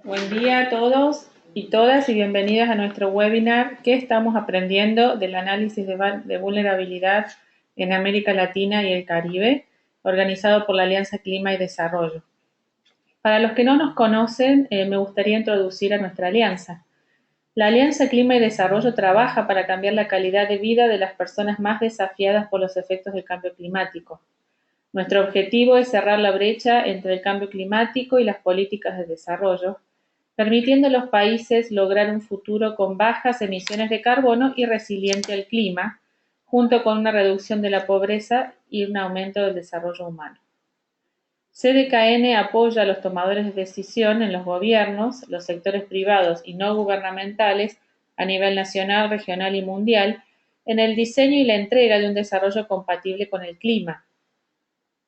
Buen día a todos y todas y bienvenidas a nuestro webinar ¿Qué estamos aprendiendo del análisis de vulnerabilidad en América Latina y el Caribe? Organizado por la Alianza Clima y Desarrollo. Para los que no nos conocen, me gustaría introducir a nuestra alianza. La Alianza Clima y Desarrollo trabaja para cambiar la calidad de vida de las personas más desafiadas por los efectos del cambio climático. Nuestro objetivo es cerrar la brecha entre el cambio climático y las políticas de desarrollo, permitiendo a los países lograr un futuro con bajas emisiones de carbono y resiliente al clima, junto con una reducción de la pobreza y un aumento del desarrollo humano. CDKN apoya a los tomadores de decisión en los gobiernos, los sectores privados y no gubernamentales a nivel nacional, regional y mundial en el diseño y la entrega de un desarrollo compatible con el clima.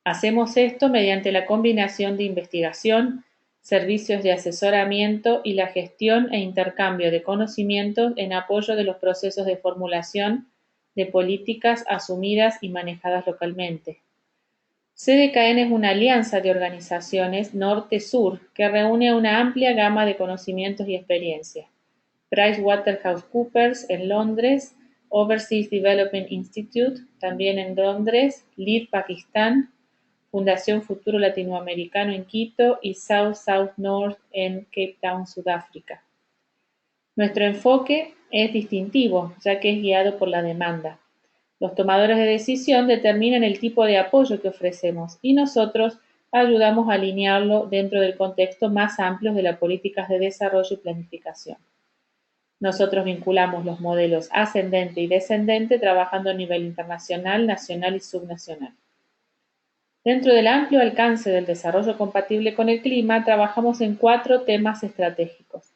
Hacemos esto mediante la combinación de investigación, servicios de asesoramiento y la gestión e intercambio de conocimientos en apoyo de los procesos de formulación de políticas asumidas y manejadas localmente. CDKN es una alianza de organizaciones norte-sur que reúne a una amplia gama de conocimientos y experiencias. PricewaterhouseCoopers en Londres, Overseas Development Institute, también en Londres, LEAD Pakistán, Fundación Futuro Latinoamericano en Quito y South South North en Cape Town, Sudáfrica. Nuestro enfoque es distintivo, ya que es guiado por la demanda. Los tomadores de decisión determinan el tipo de apoyo que ofrecemos y nosotros ayudamos a alinearlo dentro del contexto más amplio de las políticas de desarrollo y planificación. Nosotros vinculamos los modelos ascendente y descendente trabajando a nivel internacional, nacional y subnacional. Dentro del amplio alcance del desarrollo compatible con el clima, trabajamos en 4 temas estratégicos.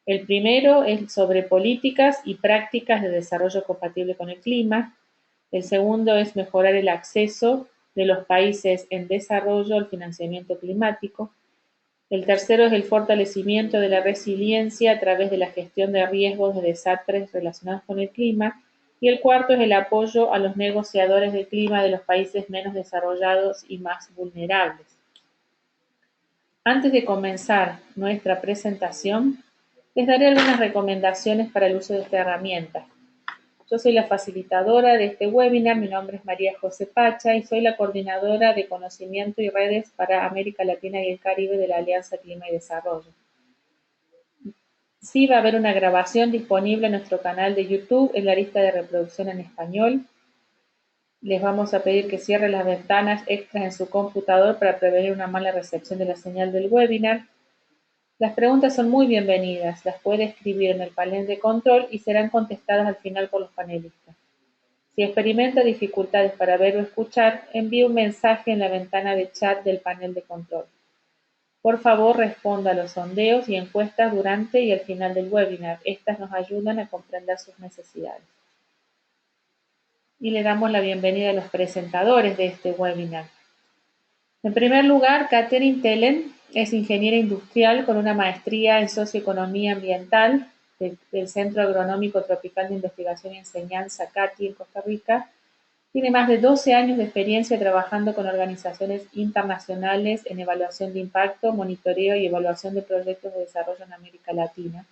El primero es sobre políticas y prácticas de desarrollo compatible con el clima. El segundo es mejorar el acceso de los países en desarrollo al financiamiento climático. El tercero es el fortalecimiento de la resiliencia a través de la gestión de riesgos de desastres relacionados con el clima. Y el cuarto es el apoyo a los negociadores del clima de los países menos desarrollados y más vulnerables. Antes de comenzar nuestra presentación, les daré algunas recomendaciones para el uso de esta herramienta. Yo soy la facilitadora de este webinar, mi nombre es María José Pacha y soy la coordinadora de conocimiento y redes para América Latina y el Caribe de la Alianza Clima y Desarrollo. Sí va a haber una grabación disponible en nuestro canal de YouTube en la lista de reproducción en español. Les vamos a pedir que cierren las ventanas extras en su computador para prevenir una mala recepción de la señal del webinar. Las preguntas son muy bienvenidas, las puede escribir en el panel de control y serán contestadas al final por los panelistas. Si experimenta dificultades para ver o escuchar, envíe un mensaje en la ventana de chat del panel de control. Por favor, responda a los sondeos y encuestas durante y al final del webinar. Estas nos ayudan a comprender sus necesidades. Y le damos la bienvenida a los presentadores de este webinar. En primer lugar, Catherine Tellen es ingeniera industrial con una maestría en socioeconomía ambiental del Centro Agronómico Tropical de Investigación y Enseñanza CATI en Costa Rica. Tiene más de 12 años de experiencia trabajando con organizaciones internacionales en evaluación de impacto, monitoreo y evaluación de proyectos de desarrollo en América Latina,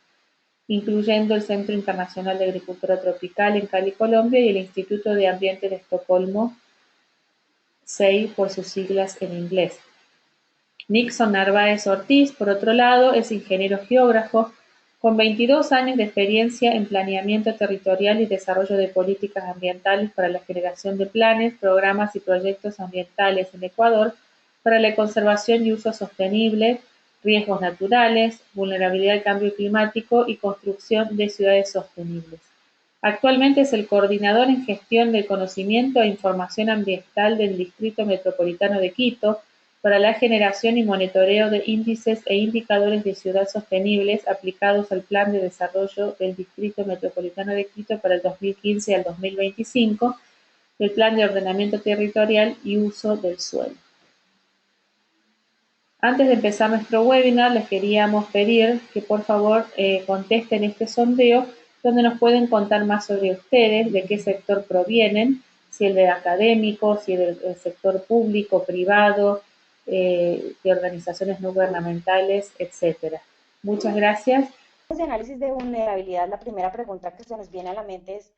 incluyendo el Centro Internacional de Agricultura Tropical en Cali, Colombia, y el Instituto de Ambiente de Estocolmo, SEI por sus siglas en inglés. Nixon Narváez Ortiz, por otro lado, es ingeniero geógrafo con 22 años de experiencia en planeamiento territorial y desarrollo de políticas ambientales para la generación de planes, programas y proyectos ambientales en Ecuador para la conservación y uso sostenible, riesgos naturales, vulnerabilidad al cambio climático y construcción de ciudades sostenibles. Actualmente es el coordinador en gestión del conocimiento e información ambiental del Distrito Metropolitano de Quito para la generación y monitoreo de índices e indicadores de ciudad sostenibles aplicados al Plan de Desarrollo del Distrito Metropolitano de Quito para el 2015 al 2025, el Plan de Ordenamiento Territorial y Uso del Suelo. Antes de empezar nuestro webinar, les queríamos pedir que por favor contesten este sondeo donde nos pueden contar más sobre ustedes, de qué sector provienen, si el de académico, si el del sector público, privado, de organizaciones no gubernamentales, etcétera. Muchas gracias. De análisis de vulnerabilidad, la primera pregunta que se nos viene a la mente es,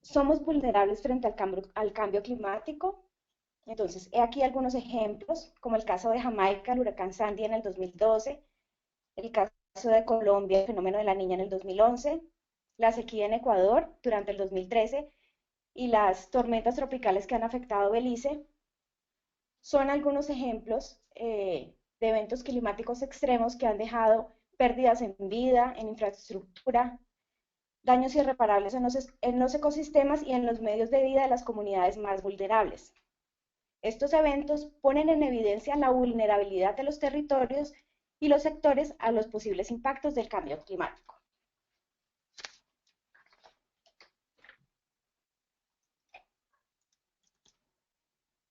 ¿somos vulnerables frente al cambio climático? Entonces, he aquí algunos ejemplos, como el caso de Jamaica, el huracán Sandy en el 2012, el caso de Colombia, el fenómeno de la Niña en el 2011, la sequía en Ecuador durante el 2013 y las tormentas tropicales que han afectado Belice. Son algunos ejemplos de eventos climáticos extremos que han dejado pérdidas en vida, en infraestructura, daños irreparables en los ecosistemas y en los medios de vida de las comunidades más vulnerables. Estos eventos ponen en evidencia la vulnerabilidad de los territorios y los sectores a los posibles impactos del cambio climático.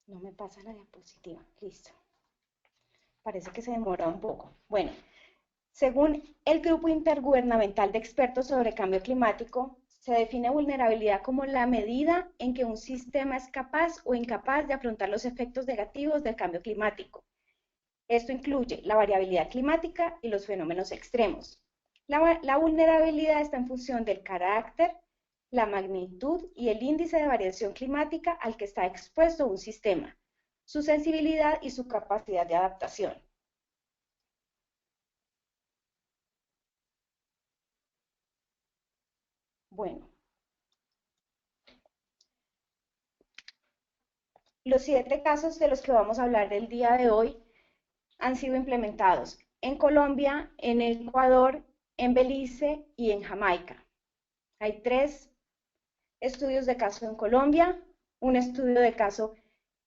No me pasa la diapositiva, listo. Parece que se demora un poco. Bueno, según el Grupo Intergubernamental de Expertos sobre Cambio Climático, se define vulnerabilidad como la medida en que un sistema es capaz o incapaz de afrontar los efectos negativos del cambio climático. Esto incluye la variabilidad climática y los fenómenos extremos. La vulnerabilidad está en función del carácter, la magnitud y el índice de variación climática al que está expuesto un sistema, su sensibilidad y su capacidad de adaptación. Bueno, los 7 casos de los que vamos a hablar el día de hoy han sido implementados en Colombia, en Ecuador, en Belice y en Jamaica. Hay 3 estudios de caso en Colombia, un estudio de caso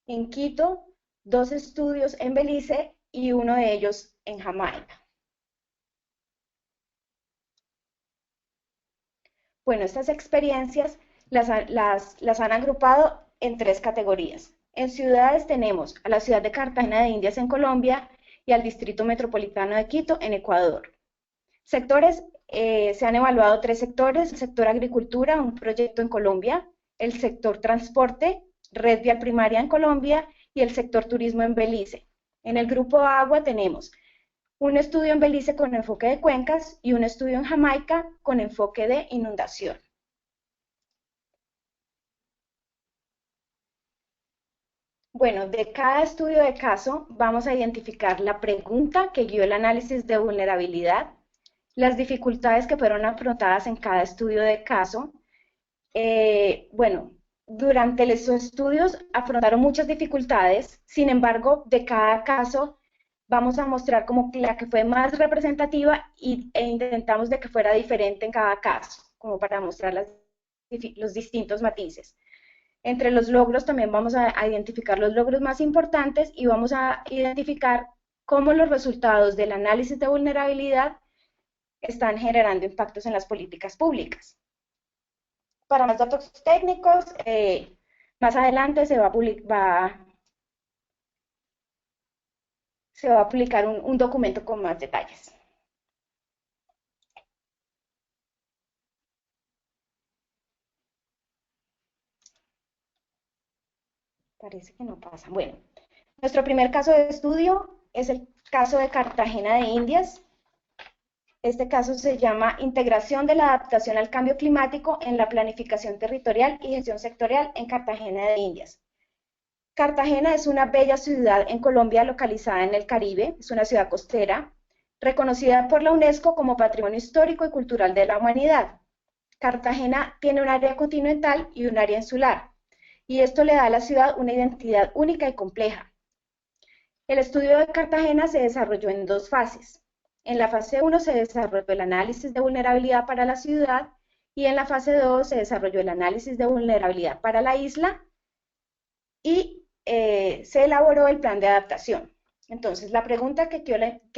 en Quito, 2 estudios en Belice y uno de ellos en Jamaica. Bueno, estas experiencias las han agrupado en 3 categorías. En ciudades tenemos a la ciudad de Cartagena de Indias en Colombia y al Distrito Metropolitano de Quito en Ecuador. Sectores, se han evaluado 3 sectores: el sector agricultura, un proyecto en Colombia; el sector transporte, red vial primaria en Colombia; y el sector turismo en Belice. En el grupo agua tenemos un estudio en Belice con enfoque de cuencas y un estudio en Jamaica con enfoque de inundación. Bueno, de cada estudio de caso vamos a identificar la pregunta que guió el análisis de vulnerabilidad, las dificultades que fueron afrontadas en cada estudio de caso. Bueno, durante los estudios afrontaron muchas dificultades, sin embargo, de cada caso vamos a mostrar como la que fue más representativa e intentamos de que fuera diferente en cada caso, como para mostrar los distintos matices. Entre los logros también vamos a identificar los logros más importantes y vamos a identificar cómo los resultados del análisis de vulnerabilidad están generando impactos en las políticas públicas. Para más datos técnicos, más adelante se va a publicar un documento con más detalles. Parece que no pasa. Bueno, nuestro primer caso de estudio es el caso de Cartagena de Indias. Este caso se llama Integración de la adaptación al cambio climático en la planificación territorial y gestión sectorial en Cartagena de Indias. Cartagena es una bella ciudad en Colombia localizada en el Caribe, es una ciudad costera, reconocida por la UNESCO como Patrimonio Histórico y Cultural de la Humanidad. Cartagena tiene un área continental y un área insular, y esto le da a la ciudad una identidad única y compleja. El estudio de Cartagena se desarrolló en 2 fases. En la fase 1 se desarrolló el análisis de vulnerabilidad para la ciudad y en la fase 2 se desarrolló el análisis de vulnerabilidad para la isla y se elaboró el plan de adaptación. Entonces, la pregunta que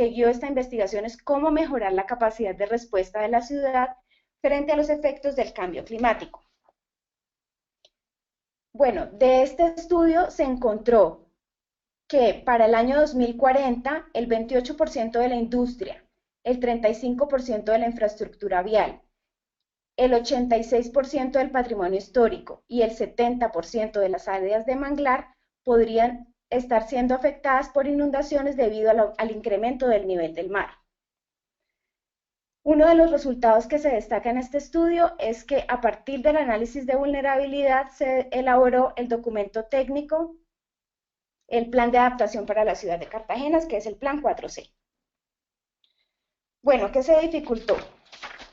guió esta investigación es cómo mejorar la capacidad de respuesta de la ciudad frente a los efectos del cambio climático. Bueno, de este estudio se encontró que para el año 2040 el 28% de la industria, el 35% de la infraestructura vial, el 86% del patrimonio histórico y el 70% de las áreas de manglar podrían estar siendo afectadas por inundaciones debido al incremento del nivel del mar. Uno de los resultados que se destaca en este estudio es que a partir del análisis de vulnerabilidad se elaboró el documento técnico, el plan de adaptación para la ciudad de Cartagena, que es el plan 4C. Bueno, ¿qué se dificultó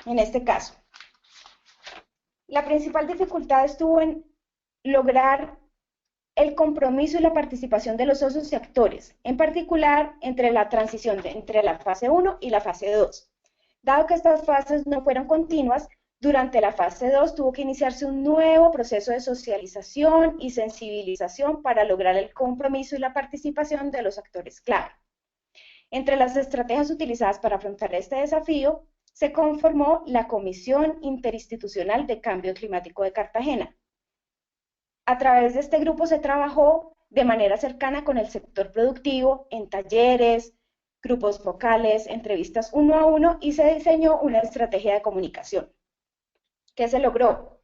en este caso? La principal dificultad estuvo en lograr el compromiso y la participación de los socios y actores, en particular entre la transición entre la fase 1 y la fase 2. Dado que estas fases no fueron continuas, durante la fase 2 tuvo que iniciarse un nuevo proceso de socialización y sensibilización para lograr el compromiso y la participación de los actores clave. Entre las estrategias utilizadas para afrontar este desafío, se conformó la Comisión Interinstitucional de Cambio Climático de Cartagena. A través de este grupo se trabajó de manera cercana con el sector productivo, en talleres, grupos focales, entrevistas uno a uno, y se diseñó una estrategia de comunicación. ¿Qué se logró?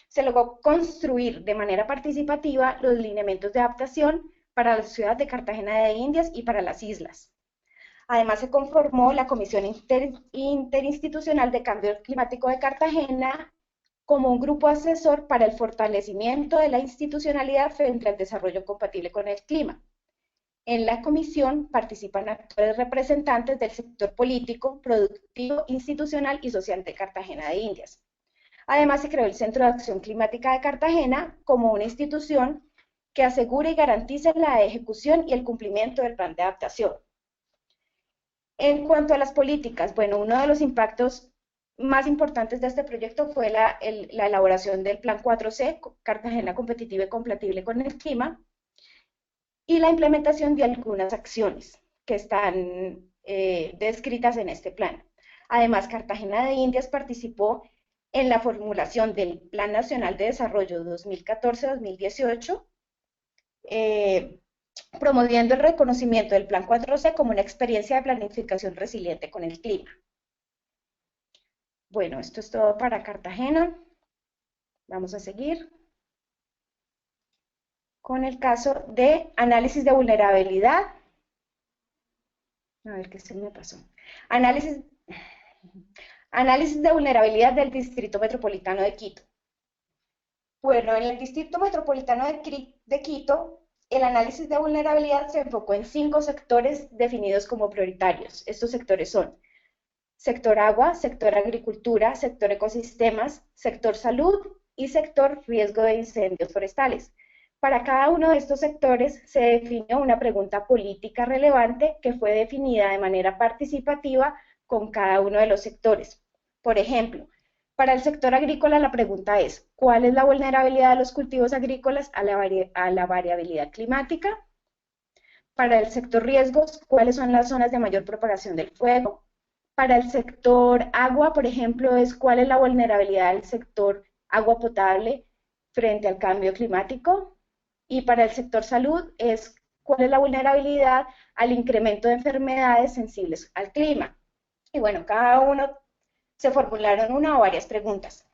Se logró construir de manera participativa los lineamientos de adaptación para la ciudad de Cartagena de Indias y para las islas. Además, se conformó la Comisión Interinstitucional de Cambio Climático de Cartagena como un grupo asesor para el fortalecimiento de la institucionalidad frente al desarrollo compatible con el clima. En la comisión participan actores representantes del sector político, productivo, institucional y social de Cartagena de Indias. Además, se creó el Centro de Acción Climática de Cartagena como una institución que asegure y garantice la ejecución y el cumplimiento del plan de adaptación. En cuanto a las políticas, bueno, uno de los impactos más importantes de este proyecto fue la elaboración del Plan 4C, Cartagena Competitiva y Compatible con el Clima, y la implementación de algunas acciones que están descritas en este plan. Además, Cartagena de Indias participó en la formulación del Plan Nacional de Desarrollo 2014-2018, promoviendo el reconocimiento del Plan 4C como una experiencia de planificación resiliente con el clima. Bueno, esto es todo para Cartagena. Vamos a seguir con el caso de análisis de vulnerabilidad. A ver qué se me pasó. Análisis de vulnerabilidad del Distrito Metropolitano de Quito. Bueno, en el Distrito Metropolitano de Quito, el análisis de vulnerabilidad se enfocó en 5 sectores definidos como prioritarios. Estos sectores son sector agua, sector agricultura, sector ecosistemas, sector salud y sector riesgo de incendios forestales. Para cada uno de estos sectores se definió una pregunta política relevante que fue definida de manera participativa con cada uno de los sectores. Por ejemplo, para el sector agrícola la pregunta es, ¿cuál es la vulnerabilidad de los cultivos agrícolas a la variabilidad climática? Para el sector riesgos, ¿cuáles son las zonas de mayor propagación del fuego? Para el sector agua, por ejemplo, es cuál es la vulnerabilidad del sector agua potable frente al cambio climático. Y para el sector salud es cuál es la vulnerabilidad al incremento de enfermedades sensibles al clima. Y bueno, cada uno se formularon una o varias preguntas.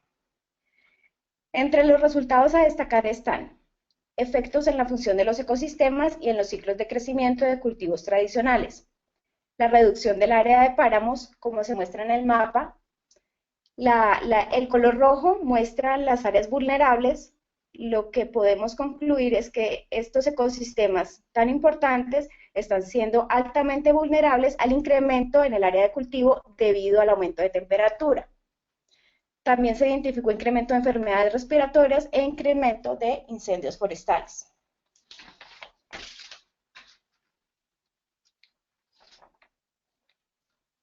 Entre los resultados a destacar están efectos en la función de los ecosistemas y en los ciclos de crecimiento de cultivos tradicionales, la reducción del área de páramos, como se muestra en el mapa. El color rojo muestra las áreas vulnerables. Lo que podemos concluir es que estos ecosistemas tan importantes están siendo altamente vulnerables al incremento en el área de cultivo debido al aumento de temperatura. También se identificó incremento de enfermedades respiratorias e incremento de incendios forestales.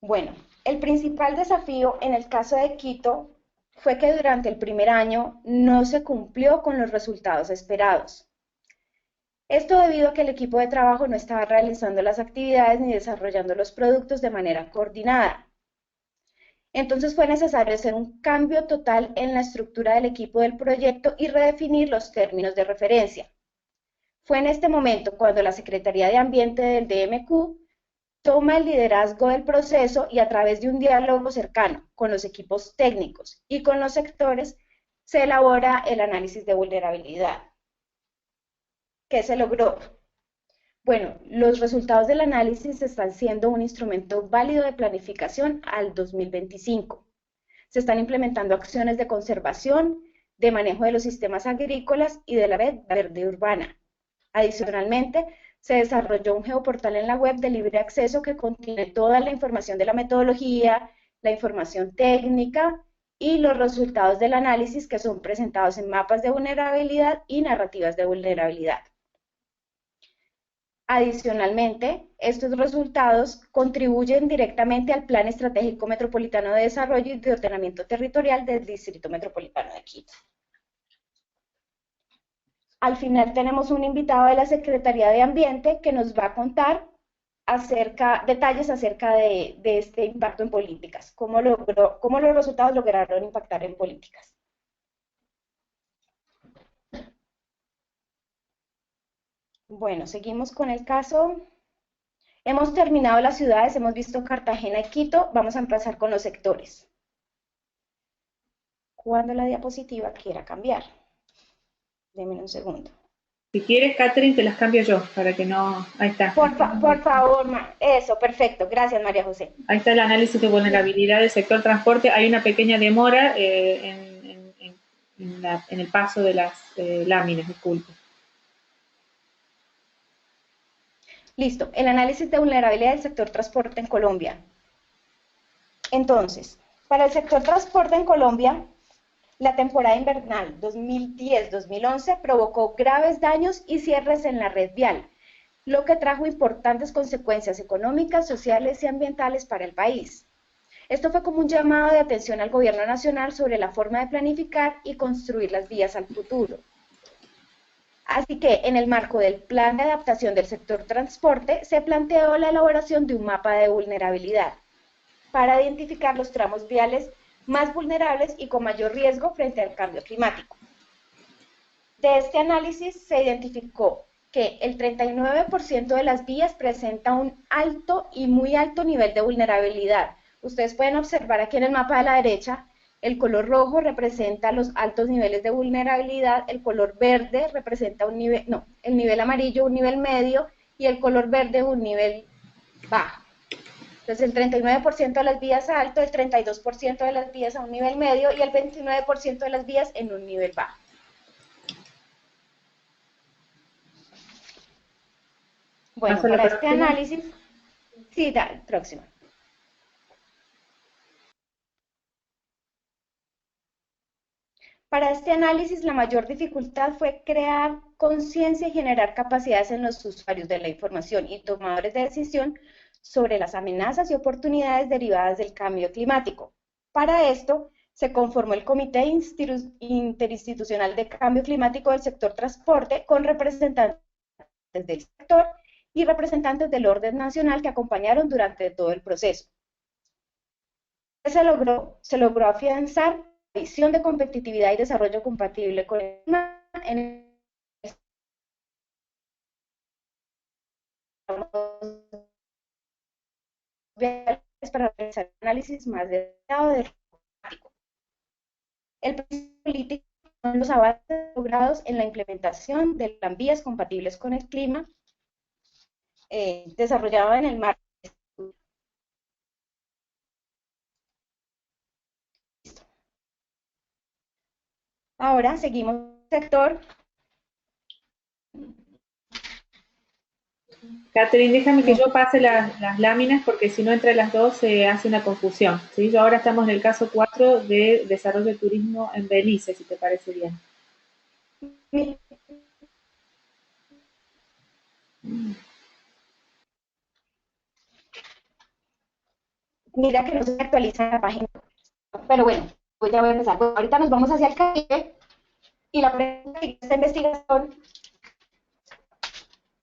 Bueno, el principal desafío en el caso de Quito fue que durante el primer año no se cumplió con los resultados esperados. Esto debido a que el equipo de trabajo no estaba realizando las actividades ni desarrollando los productos de manera coordinada. Entonces fue necesario hacer un cambio total en la estructura del equipo del proyecto y redefinir los términos de referencia. Fue en este momento cuando la Secretaría de Ambiente del DMQ toma el liderazgo del proceso y a través de un diálogo cercano con los equipos técnicos y con los sectores se elabora el análisis de vulnerabilidad. ¿Qué se logró? Bueno, los resultados del análisis están siendo un instrumento válido de planificación al 2025. Se están implementando acciones de conservación, de manejo de los sistemas agrícolas y de la red verde urbana. Adicionalmente, se desarrolló un geoportal en la web de libre acceso que contiene toda la información de la metodología, la información técnica y los resultados del análisis que son presentados en mapas de vulnerabilidad y narrativas de vulnerabilidad. Adicionalmente, estos resultados contribuyen directamente al Plan Estratégico Metropolitano de Desarrollo y de Ordenamiento Territorial del Distrito Metropolitano de Quito. Al final tenemos un invitado de la Secretaría de Ambiente que nos va a contar detalles acerca de este impacto en políticas, cómo los resultados lograron impactar en políticas. Bueno, seguimos con el caso. Hemos terminado las ciudades, hemos visto Cartagena y Quito, vamos a empezar con los sectores. Cuando la diapositiva quiera cambiar. Denme un segundo. Si quieres, Catherine, te las cambio yo, para que no... Ahí está. Por favor, eso, perfecto. Gracias, María José. Ahí está el análisis de vulnerabilidad del sector transporte. Hay una pequeña demora en el paso de las láminas, disculpe. Listo, el análisis de vulnerabilidad del sector transporte en Colombia. Entonces, para el sector transporte en Colombia, la temporada invernal 2010-2011 provocó graves daños y cierres en la red vial, lo que trajo importantes consecuencias económicas, sociales y ambientales para el país. Esto fue como un llamado de atención al gobierno nacional sobre la forma de planificar y construir las vías al futuro. Así que, en el marco del Plan de Adaptación del Sector Transporte, se planteó la elaboración de un mapa de vulnerabilidad para identificar los tramos viales más vulnerables y con mayor riesgo frente al cambio climático. De este análisis se identificó que el 39% de las vías presenta un alto y muy alto nivel de vulnerabilidad. Ustedes pueden observar aquí en el mapa de la derecha, el color rojo representa los altos niveles de vulnerabilidad, el color verde representa un nivel, no, el nivel amarillo un nivel medio y el color verde un nivel bajo. Entonces, el 39% de las vías alto, el 32% de las vías a un nivel medio y el 29% de las vías en un nivel bajo. Bueno, para este análisis, sí, dale, próximo. Para este análisis, la mayor dificultad fue crear conciencia y generar capacidades en los usuarios de la información y tomadores de decisión sobre las amenazas y oportunidades derivadas del cambio climático. Para esto, se conformó el Comité Interinstitucional de Cambio Climático del Sector Transporte con representantes del sector y representantes del orden nacional que acompañaron durante todo el proceso. Se logró afianzar la visión de competitividad y desarrollo compatible con el clima en para realizar análisis más detallado del climático. El principio político son los avances logrados en la implementación de tranvías compatibles con el clima desarrollado en el marco. Ahora seguimos el sector. Catherine, déjame que yo pase las láminas porque si no entre las dos se hace una confusión. ¿Sí? Yo ahora estamos en el caso 4 de desarrollo de turismo en Belice, si te parece bien. Mira que no se actualiza la página. Pero bueno, pues ya voy a empezar. Bueno, ahorita nos vamos hacia el Caribe y la pregunta de esta investigación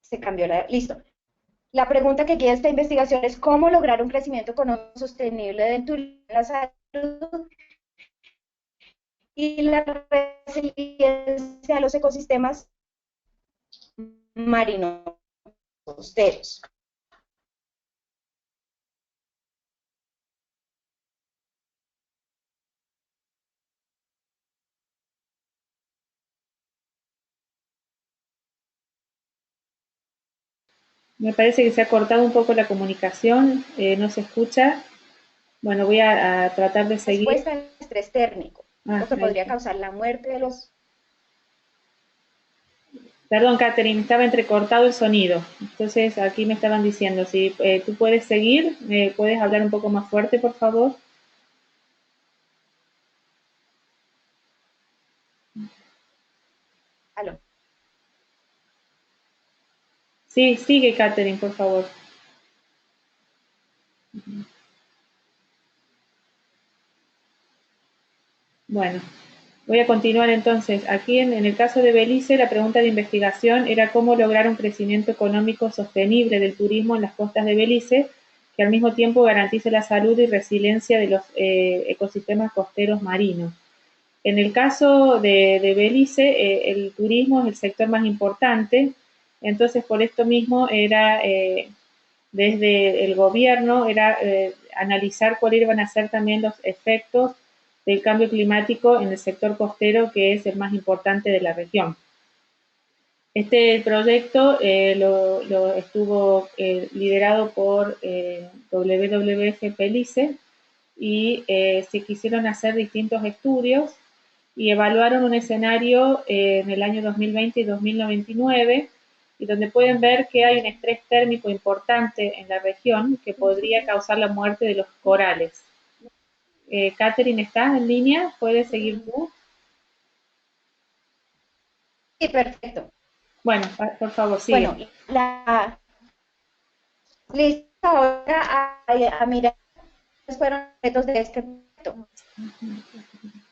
se cambió. Listo. La pregunta que guía esta investigación es cómo lograr un crecimiento económico sostenible del turismo, la salud y la resiliencia de los ecosistemas marinos costeros. Me parece que se ha cortado un poco la comunicación, no se escucha. Bueno, voy a tratar de seguir. Respuesta al estrés térmico, Ah, lo que ahí podría está. causar la muerte de los... Perdón, Catherine, estaba entrecortado el sonido. Entonces aquí me estaban diciendo, si tú puedes seguir, puedes hablar un poco más fuerte, por favor. Aló. Sí, sigue, Catherine, por favor. Bueno, voy a continuar entonces. Aquí en el caso de Belice, la pregunta de investigación era cómo lograr un crecimiento económico sostenible del turismo en las costas de Belice, que al mismo tiempo garantice la salud y resiliencia de los ecosistemas costeros marinos. En el caso de Belice, el turismo es el sector más importante, entonces por esto mismo era, desde el gobierno, era analizar cuáles iban a ser también los efectos del cambio climático en el sector costero, que es el más importante de la región. Este proyecto lo estuvo liderado por WWF Belice y se quisieron hacer distintos estudios y evaluaron un escenario en el año 2020 y 2099 y donde pueden ver que hay un estrés térmico importante en la región que podría causar la muerte de los corales. Catherine, ¿estás en línea? ¿Puedes seguir tú? Sí, perfecto. Bueno, por favor, Bueno, sigue. listo ahora a mirar cuáles fueron los retos de este proyecto.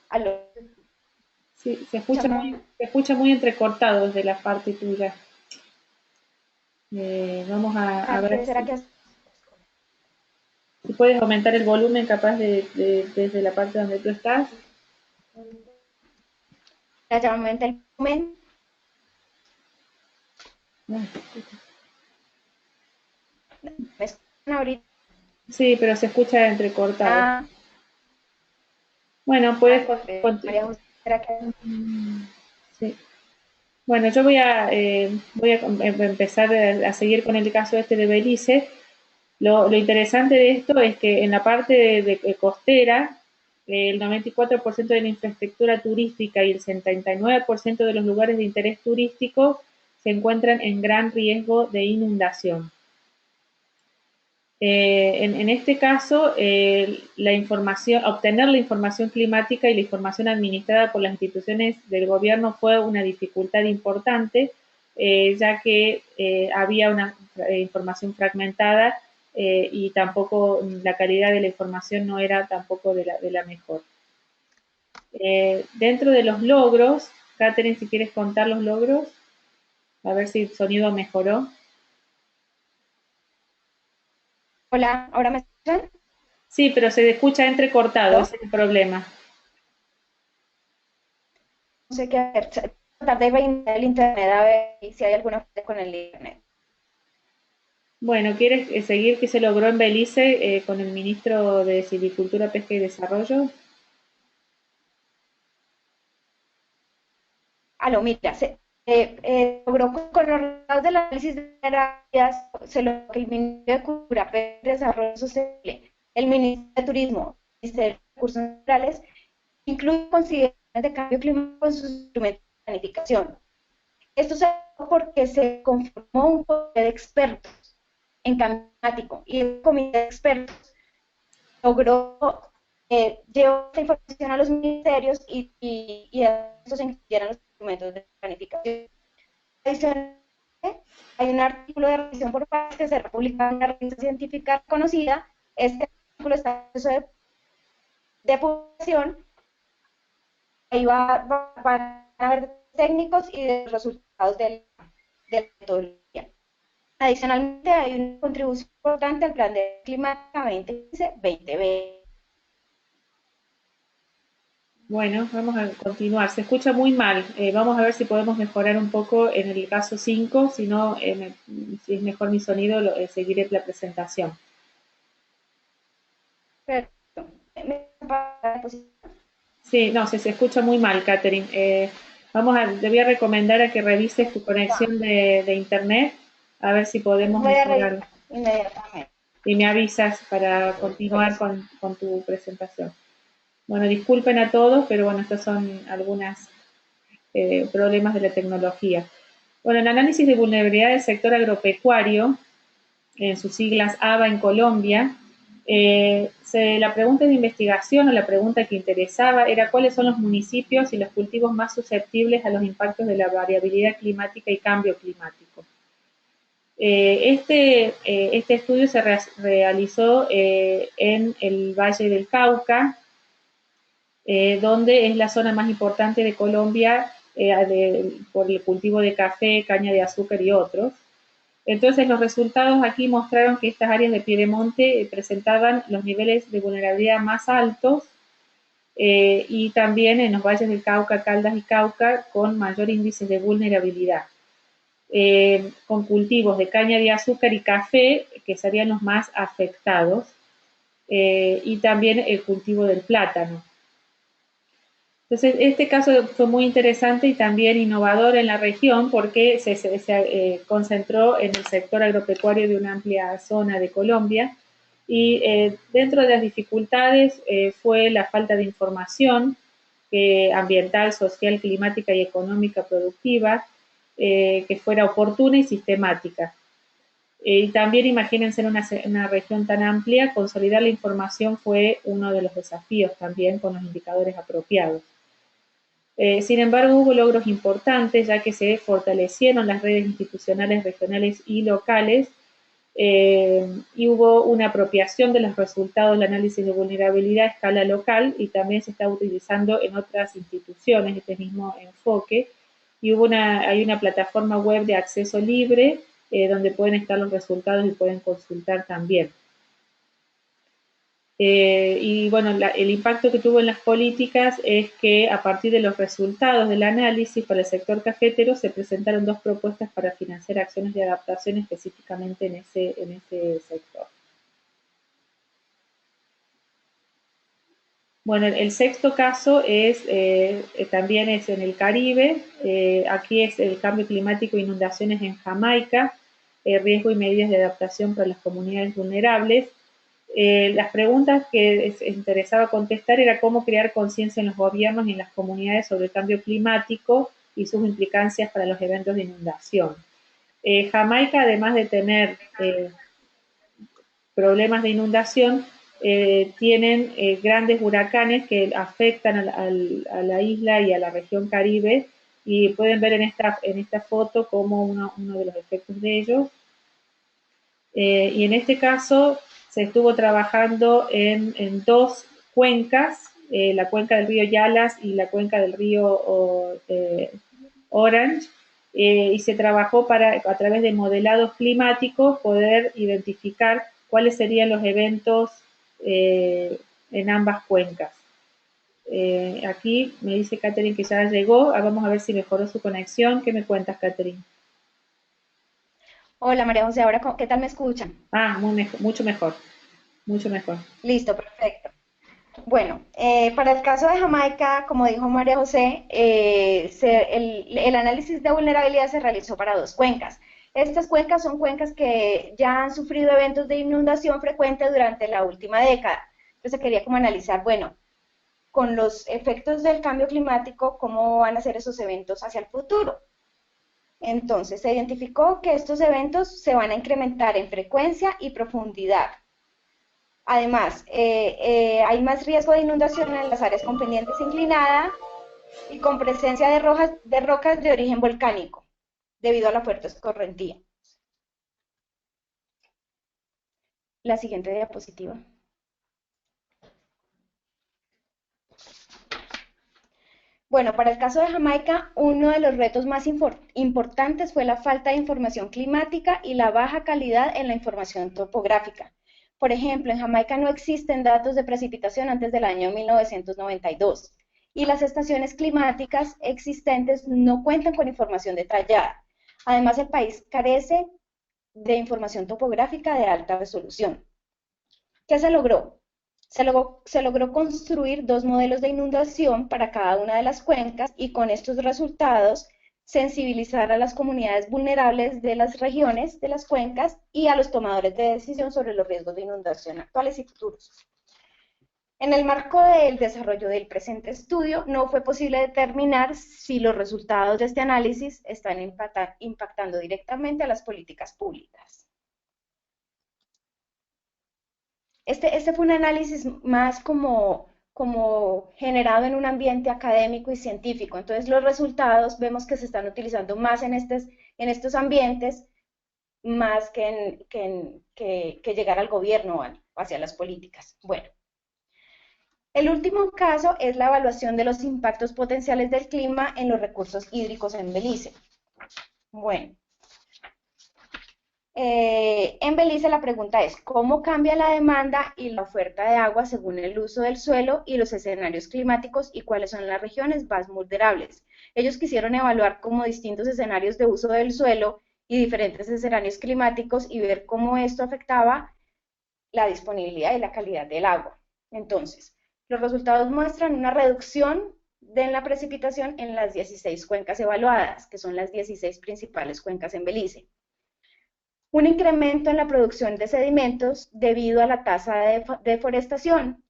Aló. Sí, ¿Escuchamos? se escucha muy entrecortado desde la parte tuya. Vamos a ver ¿Qué será que si puedes aumentar el volumen capaz desde la parte donde tú estás. aumenta el volumen? ¿Me escuchan ahorita? Sí, pero se escucha entrecortado. Ah, Bueno, puedes María José, ¿será que sí. Bueno, yo voy a empezar a seguir con el caso este de Belice. Lo interesante de esto es que en la parte de costera, el 94% de la infraestructura turística y el 79% de los lugares de interés turístico se encuentran en gran riesgo de inundación. En este caso, la información, obtener la información climática y la información administrada por las instituciones del gobierno fue una dificultad importante, ya que había una información fragmentada y tampoco la calidad de la información no era tampoco de la mejor. Dentro de los logros, Catherine, si quieres contar los logros, a ver si el sonido mejoró. hola, ¿ahora me escuchan? Sí, pero se escucha entrecortado, ¿Aló? ese es el problema. No sé qué hacer. Tratar de reiniciar el internet a ver si hay alguna falla con el internet. Bueno, ¿quieres seguir qué se logró en Belice con el ministro de Silvicultura, Pesca y Desarrollo? Mira, se logró con los resultados del análisis de áreas, se logró que el Ministerio de Cultura, Pesca y Desarrollo Sostenible, el Ministerio de Turismo, el Ministerio de Recursos Naturales, incluyen consideraciones de cambio climático en sus instrumentos de planificación. Esto se dio porque se conformó un comité de expertos en cambio climático y el comité de expertos logró llevar esta información a los ministerios y a estos se incluyeran los instrumentos de planificación. Adicionalmente, hay un artículo de revisión por pares que será publicado en una revista científica conocida. Este artículo está en proceso de publicación. Ahí van a haber técnicos y de los resultados de la metodología. Adicionalmente, hay una contribución importante al Plan de Climática 2015-2020. Bueno, vamos a continuar. Se escucha muy mal. Vamos a ver si podemos mejorar un poco en el caso 5. Si no, si es mejor mi sonido, seguiré la presentación. Perfecto. Sí, no, se escucha muy mal, Catherine. Te voy a recomendar a que revises tu conexión de internet. a ver si podemos Voy a mejorar. revisar inmediatamente. Y me avisas para continuar Reviso. con tu presentación. Bueno, disculpen a todos, pero bueno, estos son algunos problemas de la tecnología. Bueno, el análisis de vulnerabilidad del sector agropecuario, en sus siglas ABA en Colombia, la pregunta de investigación o la pregunta que interesaba era cuáles son los municipios y los cultivos más susceptibles a los impactos de la variabilidad climática y cambio climático. Este estudio se realizó en el Valle del Cauca, donde es la zona más importante de Colombia por el cultivo de café, caña de azúcar y otros. Entonces los resultados aquí mostraron que estas áreas de Piedemonte presentaban los niveles de vulnerabilidad más altos y también en los valles del Cauca, Caldas y Cauca con mayor índice de vulnerabilidad. Con cultivos de caña de azúcar y café, que serían los más afectados, y también el cultivo del plátano. Entonces, este caso fue muy interesante y también innovador en la región porque se concentró en el sector agropecuario de una amplia zona de Colombia y dentro de las dificultades fue la falta de información ambiental, social, climática y económica productiva que fuera oportuna y sistemática. Y también imagínense en una región tan amplia, consolidar la información fue uno de los desafíos también con los indicadores apropiados. Sin embargo, hubo logros importantes ya que se fortalecieron las redes institucionales regionales y locales y hubo una apropiación de los resultados del análisis de vulnerabilidad a escala local y también se está utilizando en otras instituciones este mismo enfoque. Y hay una plataforma web de acceso libre donde pueden estar los resultados y pueden consultar también. Y bueno, el impacto que tuvo en las políticas es que a partir de los resultados del análisis para el sector cafetero se presentaron dos propuestas para financiar acciones de adaptación específicamente en ese sector. Bueno, el sexto caso también es en el Caribe. Aquí es el cambio climático e inundaciones en Jamaica, riesgo y medidas de adaptación para las comunidades vulnerables. Las preguntas que interesaba contestar era cómo crear conciencia en los gobiernos y en las comunidades sobre el cambio climático y sus implicancias para los eventos de inundación. Jamaica, además de tener problemas de inundación, tienen grandes huracanes que afectan a la isla y a la región Caribe y pueden ver en esta foto como uno de los efectos de ellos. Y en este caso se estuvo trabajando en dos cuencas, la cuenca del río Yalas y la cuenca del río Orange, y se trabajó para, a través de modelados climáticos, poder identificar cuáles serían los eventos en ambas cuencas. Aquí me dice Catherine que ya llegó. Vamos a ver si mejoró su conexión. ¿Qué me cuentas, Catherine? Hola María José, ahora ¿qué tal me escuchan? Mucho mejor, mucho mejor. Listo, perfecto. Bueno, para el caso de Jamaica, como dijo María José, el análisis de vulnerabilidad se realizó para dos cuencas. Estas cuencas son cuencas que ya han sufrido eventos de inundación frecuente durante la última década. Entonces quería como analizar, bueno, con los efectos del cambio climático, cómo van a ser esos eventos hacia el futuro. Entonces se identificó que estos eventos se van a incrementar en frecuencia y profundidad. Además, hay más riesgo de inundación en las áreas con pendientes inclinada y con presencia de rocas de origen volcánico, debido a la fuerte escorrentía. La siguiente diapositiva. Bueno, para el caso de Jamaica, uno de los retos más importantes fue la falta de información climática y la baja calidad en la información topográfica. Por ejemplo, en Jamaica no existen datos de precipitación antes del año 1992 y las estaciones climáticas existentes no cuentan con información detallada. Además, el país carece de información topográfica de alta resolución. ¿Qué se logró? Se logró construir dos modelos de inundación para cada una de las cuencas y con estos resultados sensibilizar a las comunidades vulnerables de las regiones, de las cuencas, y a los tomadores de decisión sobre los riesgos de inundación actuales y futuros. En el marco del desarrollo del presente estudio, no fue posible determinar si los resultados de este análisis están impactando directamente a las políticas públicas. Este fue un análisis más como generado en un ambiente académico y científico. Entonces los resultados vemos que se están utilizando más en estos ambientes, más que llegar al gobierno o hacia las políticas. Bueno, el último caso es la evaluación de los impactos potenciales del clima en los recursos hídricos en Belice. Bueno, en Belice la pregunta es, ¿cómo cambia la demanda y la oferta de agua según el uso del suelo y los escenarios climáticos y cuáles son las regiones más vulnerables? Ellos quisieron evaluar como distintos escenarios de uso del suelo y diferentes escenarios climáticos y ver cómo esto afectaba la disponibilidad y la calidad del agua. Entonces, los resultados muestran una reducción de la precipitación en las 16 cuencas evaluadas, que son las 16 principales cuencas en Belice. Un incremento en la producción de sedimentos debido a la tasa de deforestación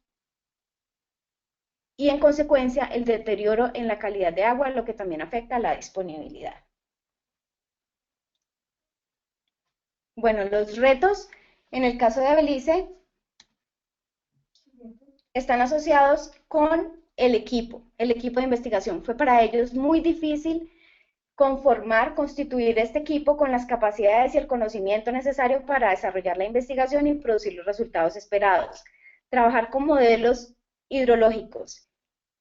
y en consecuencia el deterioro en la calidad de agua, lo que también afecta a la disponibilidad. Bueno, los retos en el caso de Belice están asociados con el equipo de investigación. Fue para ellos muy difícil constituir este equipo con las capacidades y el conocimiento necesario para desarrollar la investigación y producir los resultados esperados. Trabajar con modelos hidrológicos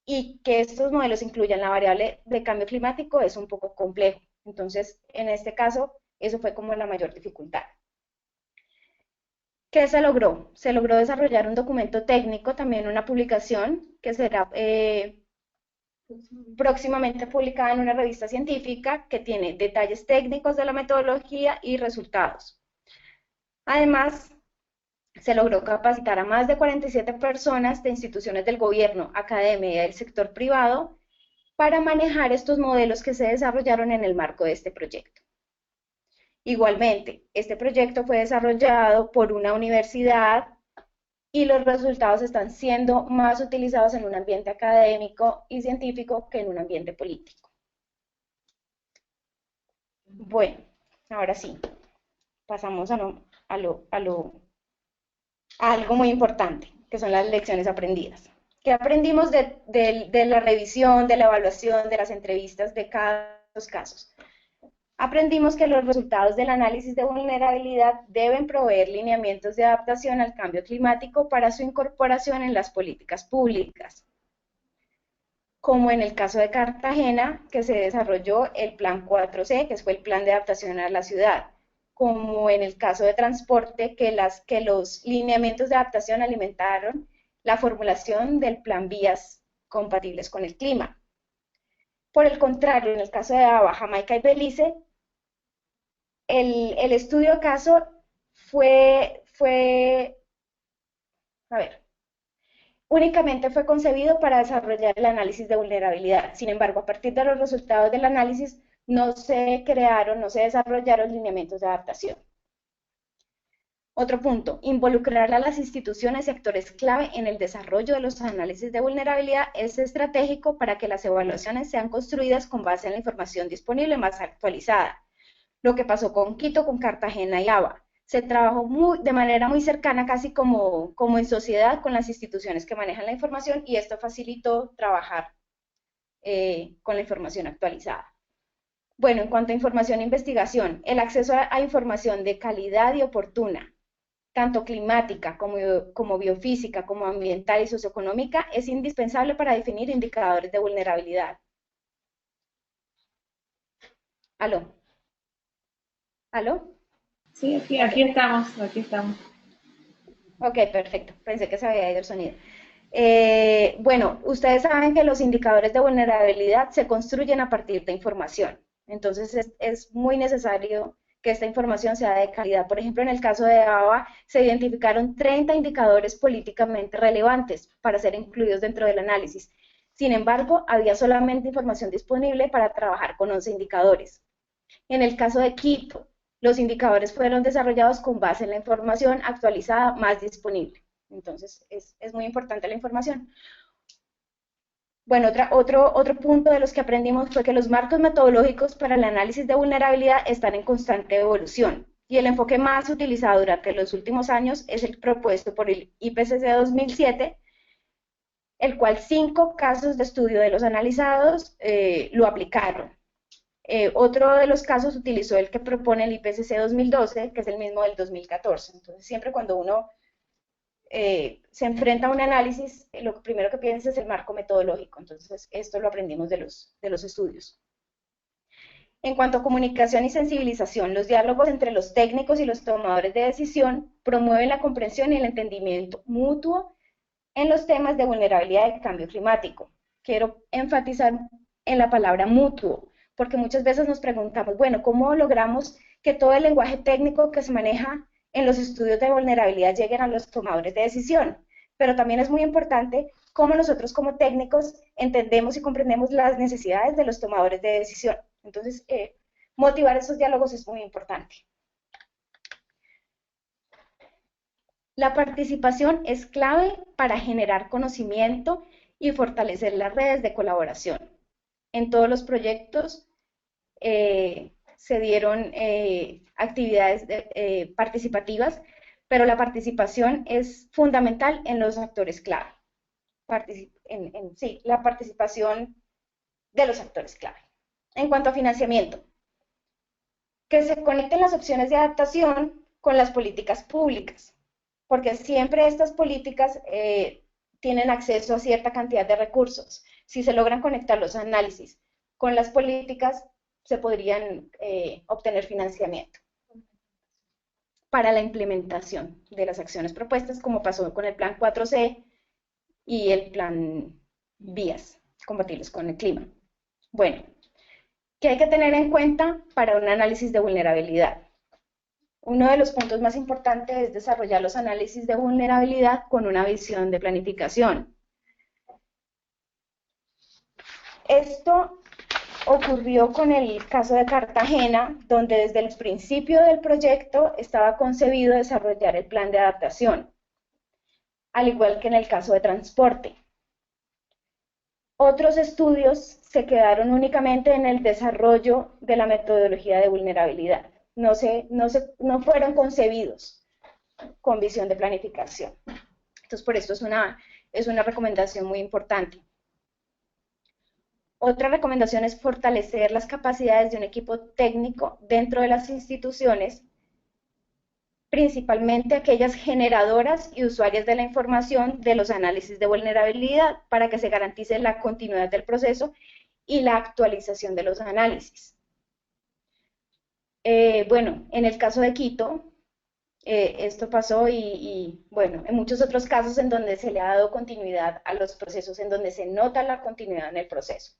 y que estos modelos incluyan la variable de cambio climático es un poco complejo. Entonces, en este caso, eso fue como la mayor dificultad. ¿Qué se logró? Se logró desarrollar un documento técnico, también una publicación que será próximamente publicada en una revista científica que tiene detalles técnicos de la metodología y resultados. Además, se logró capacitar a más de 47 personas de instituciones del gobierno, academia y del sector privado para manejar estos modelos que se desarrollaron en el marco de este proyecto. Igualmente, este proyecto fue desarrollado por una universidad y los resultados están siendo más utilizados en un ambiente académico y científico que en un ambiente político. Bueno, ahora sí, pasamos a algo muy importante, que son las lecciones aprendidas. ¿Qué aprendimos de la revisión, de la evaluación, de las entrevistas de cada uno de los casos? Aprendimos que los resultados del análisis de vulnerabilidad deben proveer lineamientos de adaptación al cambio climático para su incorporación en las políticas públicas, como en el caso de Cartagena, que se desarrolló el Plan 4C, que fue el Plan de Adaptación a la Ciudad, como en el caso de transporte, que los lineamientos de adaptación alimentaron la formulación del Plan Vías compatibles con el clima. Por el contrario, en el caso de ABA, Jamaica y Belice, el estudio de caso únicamente fue concebido para desarrollar el análisis de vulnerabilidad. Sin embargo, a partir de los resultados del análisis no se desarrollaron lineamientos de adaptación. Otro punto, involucrar a las instituciones y actores clave en el desarrollo de los análisis de vulnerabilidad es estratégico para que las evaluaciones sean construidas con base en la información disponible más actualizada. Lo que pasó con Quito, con Cartagena y ABA. Se trabajó de manera muy cercana, casi como en sociedad, con las instituciones que manejan la información y esto facilitó trabajar con la información actualizada. Bueno, en cuanto a información e investigación, el acceso a información de calidad y oportuna, tanto climática como biofísica, como ambiental y socioeconómica, es indispensable para definir indicadores de vulnerabilidad. ¿Aló? ¿Aló? Sí, aquí estamos. Ok, perfecto. Pensé que se había ido el sonido. Bueno, ustedes saben que los indicadores de vulnerabilidad se construyen a partir de información. Entonces es muy necesario que esta información sea de calidad. Por ejemplo, en el caso de ABA se identificaron 30 indicadores políticamente relevantes para ser incluidos dentro del análisis. Sin embargo, había solamente información disponible para trabajar con 11 indicadores. En el caso de Quito, los indicadores fueron desarrollados con base en la información actualizada más disponible. Entonces, es muy importante la información. Bueno, otro punto de los que aprendimos fue que los marcos metodológicos para el análisis de vulnerabilidad están en constante evolución y el enfoque más utilizado durante los últimos años es el propuesto por el IPCC 2007, el cual 5 casos de estudio de los analizados lo aplicaron. Otro de los casos utilizó el que propone el IPCC 2012, que es el mismo del 2014. Entonces, siempre cuando uno se enfrenta a un análisis, lo primero que piensa es el marco metodológico. Entonces, esto lo aprendimos de los estudios. En cuanto a comunicación y sensibilización, los diálogos entre los técnicos y los tomadores de decisión promueven la comprensión y el entendimiento mutuo en los temas de vulnerabilidad y cambio climático. Quiero enfatizar en la palabra mutuo, porque muchas veces nos preguntamos, bueno, ¿cómo logramos que todo el lenguaje técnico que se maneja en los estudios de vulnerabilidad lleguen a los tomadores de decisión? Pero también es muy importante cómo nosotros como técnicos entendemos y comprendemos las necesidades de los tomadores de decisión. Entonces, motivar esos diálogos es muy importante. La participación es clave para generar conocimiento y fortalecer las redes de colaboración. En todos los proyectos se dieron actividades participativas, pero la participación es fundamental en los actores clave. Sí, la participación de los actores clave. En cuanto a financiamiento, que se conecten las opciones de adaptación con las políticas públicas, porque siempre estas políticas tienen acceso a cierta cantidad de recursos. Si se logran conectar los análisis con las políticas, se podrían obtener financiamiento para la implementación de las acciones propuestas, como pasó con el Plan 4C y el Plan Vías, compatibles con el clima. Bueno, ¿qué hay que tener en cuenta para un análisis de vulnerabilidad? Uno de los puntos más importantes es desarrollar los análisis de vulnerabilidad con una visión de planificación. Esto ocurrió con el caso de Cartagena, donde desde el principio del proyecto estaba concebido desarrollar el plan de adaptación, al igual que en el caso de transporte. Otros estudios se quedaron únicamente en el desarrollo de la metodología de vulnerabilidad. No fueron concebidos con visión de planificación. Entonces, por esto es una recomendación muy importante. Otra recomendación es fortalecer las capacidades de un equipo técnico dentro de las instituciones, principalmente aquellas generadoras y usuarias de la información de los análisis de vulnerabilidad, para que se garantice la continuidad del proceso y la actualización de los análisis. Bueno, en el caso de Quito, esto pasó y bueno, en muchos otros casos en donde se le ha dado continuidad a los procesos, en donde se nota la continuidad en el proceso.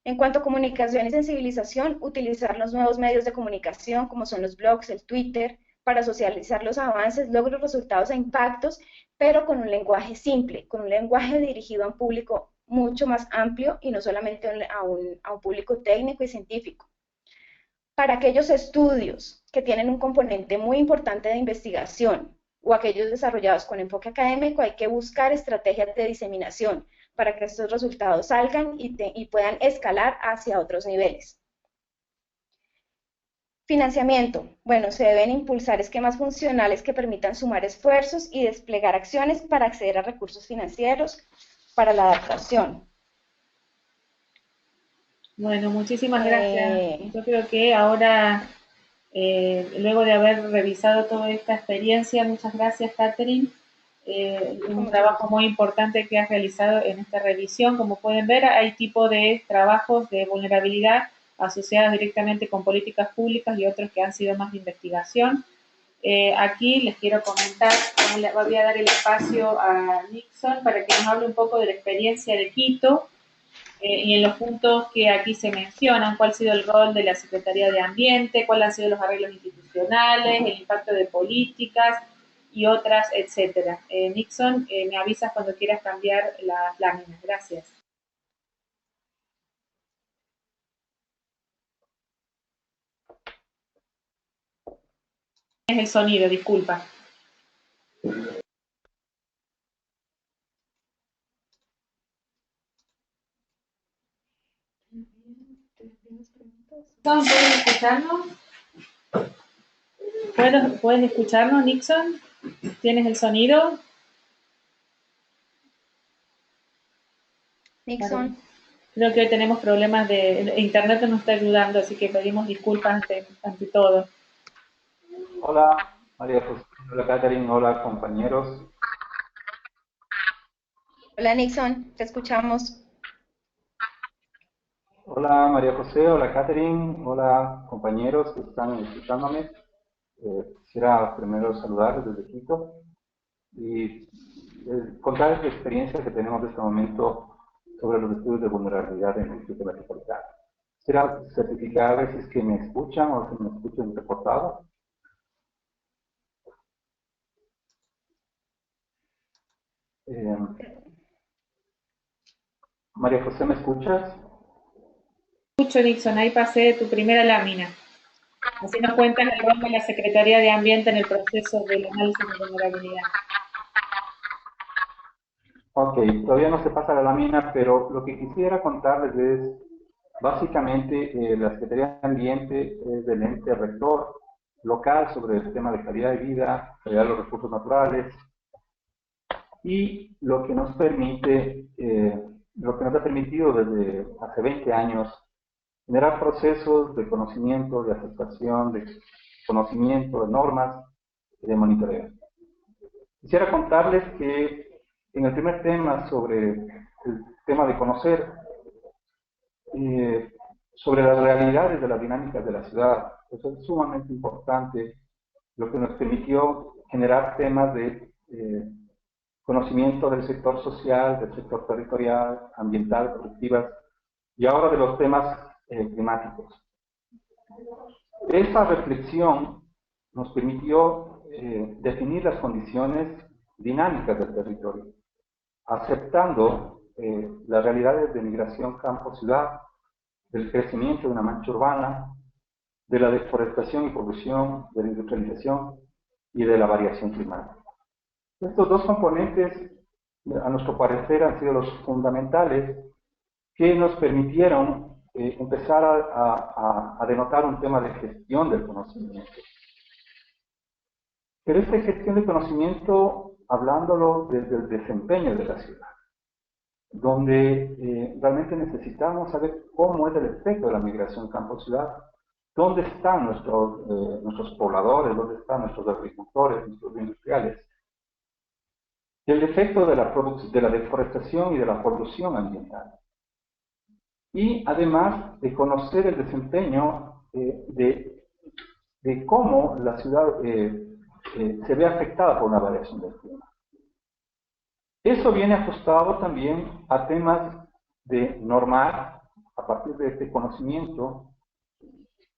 En cuanto a comunicación y sensibilización, utilizar los nuevos medios de comunicación, como son los blogs, el Twitter, para socializar los avances, logros, resultados e impactos, pero con un lenguaje simple, con un lenguaje dirigido a un público mucho más amplio y no solamente a un público técnico y científico. Para aquellos estudios que tienen un componente muy importante de investigación o aquellos desarrollados con enfoque académico, hay que buscar estrategias de diseminación para que estos resultados salgan y puedan escalar hacia otros niveles. Financiamiento. Bueno, se deben impulsar esquemas funcionales que permitan sumar esfuerzos y desplegar acciones para acceder a recursos financieros para la adaptación. Bueno, muchísimas gracias. Yo creo que ahora, luego de haber revisado toda esta experiencia, muchas gracias, Catherine. Un trabajo muy importante que has realizado en esta revisión. Como pueden ver, hay tipo de trabajos de vulnerabilidad asociados directamente con políticas públicas y otros que han sido más de investigación. Aquí les quiero comentar, voy a dar el espacio a Nixon para que nos hable un poco de la experiencia de Quito y en los puntos que aquí se mencionan, cuál ha sido el rol de la Secretaría de Ambiente, cuáles han sido los arreglos institucionales, el impacto de políticas y otras, etcétera. Nixon, me avisas cuando quieras cambiar las láminas. Gracias. el sonido, disculpa. ¿Puedes escucharnos? ¿Puedes escucharnos, Nixon? ¿Tienes el sonido? Nixon. Vale. Creo que hoy tenemos problemas de internet, no está ayudando, así que pedimos disculpas ante todo. Hola, María José, hola Catherine, hola compañeros. Hola Nixon, te escuchamos. Hola María José, hola Catherine, hola compañeros que están escuchándome. Quisiera primero saludarles desde Quito y contarles la experiencia que tenemos en este momento sobre los estudios de vulnerabilidad en el Instituto Metropolitano. Quisiera certificar a veces que me escuchan o que me escuchen reportado. María José, ¿me escuchas? Escucho, Nixon, ahí pasé tu primera lámina. Así nos cuentan el rol de la Secretaría de Ambiente en el proceso del análisis de vulnerabilidad. Ok, todavía no se pasa la lámina, pero lo que quisiera contarles es, básicamente, la Secretaría de Ambiente es del ente rector local sobre el tema de calidad de vida, calidad de los recursos naturales, y lo que nos permite, lo que nos ha permitido desde hace 20 años, generar procesos de conocimiento, de aceptación, de conocimiento, de normas y de monitoreo. Quisiera contarles que en el primer tema, sobre el tema de conocer sobre las realidades de las dinámicas de la ciudad, eso es sumamente importante, lo que nos permitió generar temas de conocimiento del sector social, del sector territorial, ambiental, productivas, y ahora de los temas climáticos. Esa reflexión nos permitió definir las condiciones dinámicas del territorio, aceptando las realidades de migración campo-ciudad, del crecimiento de una mancha urbana, de la deforestación y polución, de la industrialización y de la variación climática. Estos dos componentes, a nuestro parecer, han sido los fundamentales que nos permitieron empezar a denotar un tema de gestión del conocimiento. Pero esta gestión del conocimiento, hablándolo desde el desempeño de la ciudad, donde realmente necesitamos saber cómo es el efecto de la migración campo-ciudad, dónde están nuestros pobladores, dónde están nuestros agricultores, nuestros industriales, el efecto de la deforestación y de la polución ambiental. Y además de conocer el desempeño de cómo la ciudad se ve afectada por una variación del clima. Eso viene ajustado también a temas de normar, a partir de este conocimiento,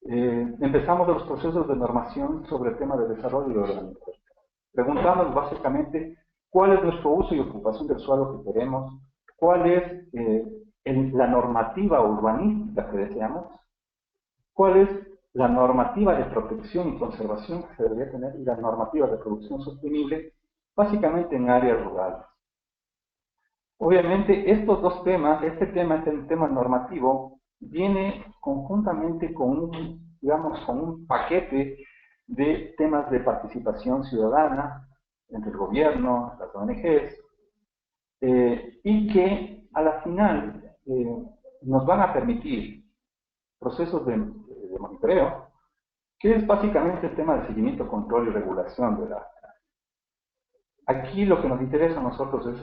empezamos los procesos de normación sobre el tema de desarrollo y ordenamiento, preguntándonos básicamente cuál es nuestro uso y ocupación del suelo que queremos, cuál es la normativa urbanística que deseamos, cuál es la normativa de protección y conservación que se debería tener y la normativa de producción sostenible, básicamente en áreas rurales. Obviamente estos dos temas, este tema normativo, viene conjuntamente con un paquete de temas de participación ciudadana entre el gobierno, las ONGs, y que a la final nos van a permitir procesos de monitoreo, que es básicamente el tema de seguimiento, control y regulación de la... Aquí lo que nos interesa a nosotros es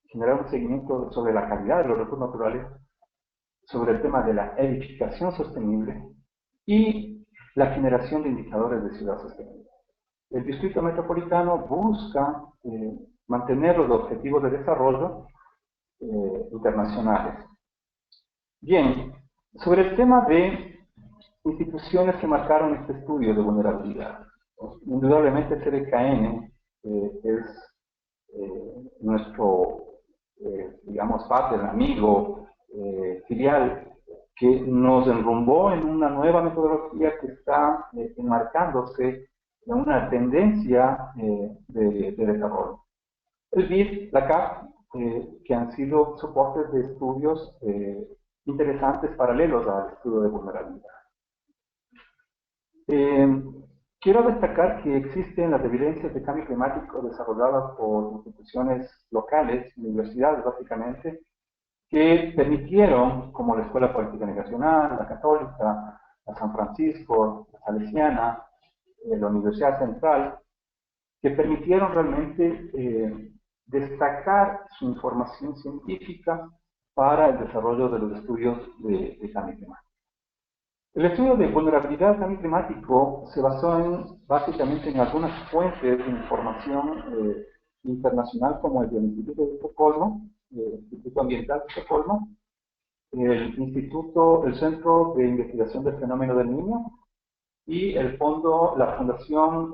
generar un seguimiento sobre la calidad de los recursos naturales, sobre el tema de la edificación sostenible y la generación de indicadores de ciudad sostenible. El Distrito Metropolitano busca mantener los objetivos de desarrollo internacionales. Bien, sobre el tema de instituciones que marcaron este estudio de vulnerabilidad, indudablemente el CDKN es nuestro, digamos, partner, amigo, filial, que nos enrumbó en una nueva metodología que está enmarcándose una tendencia de desarrollo. El BID, la CAP, que han sido soportes de estudios interesantes paralelos al estudio de vulnerabilidad. Quiero destacar que existen las evidencias de cambio climático desarrolladas por instituciones locales, universidades básicamente, que permitieron, como la Escuela Politécnica Nacional, la Católica, la San Francisco, la Salesiana, la Universidad Central, que permitieron realmente destacar su información científica para el desarrollo de los estudios de cambio climático. El estudio de vulnerabilidad al cambio climático se basó básicamente en algunas fuentes de información internacional, como el del Instituto de Estocolmo, el Instituto Ambiental de Estocolmo, el Centro de Investigación del Fenómeno del Niño y la Fundación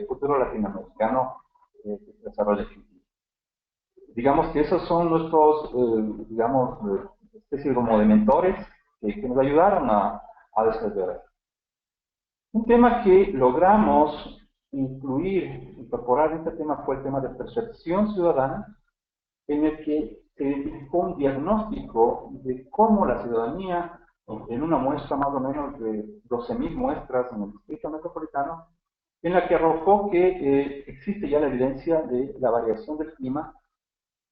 Futuro Latinoamericano de Desarrollo Científico. Digamos que esos son nuestros, especies como de mentores que nos ayudaron a desarrollar. Un tema que logramos incorporar en este tema fue el tema de percepción ciudadana, en el que se identificó un diagnóstico de cómo la ciudadanía, en una muestra más o menos de 12.000 muestras en el distrito metropolitano, en la que arrojó que existe ya la evidencia de la variación del clima,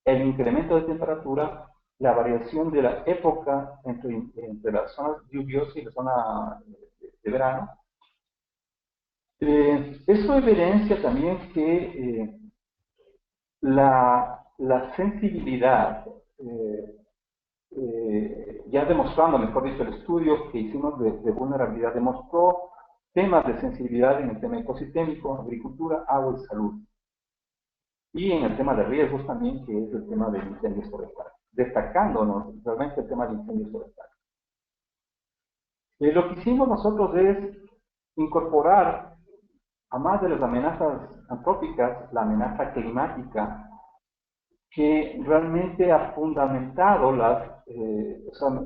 el incremento de temperatura, la variación de la época entre las zonas lluviosas y la zona de verano. Eso evidencia también que la sensibilidad, ya demostrando, mejor dicho, el estudio que hicimos de vulnerabilidad, demostró temas de sensibilidad en el tema ecosistémico, agricultura, agua y salud. Y en el tema de riesgos también, que es el tema de incendios forestales, destacándonos realmente el tema de incendios forestales. Lo que hicimos nosotros es incorporar, a más de las amenazas antrópicas, la amenaza climática, que realmente ha fundamentado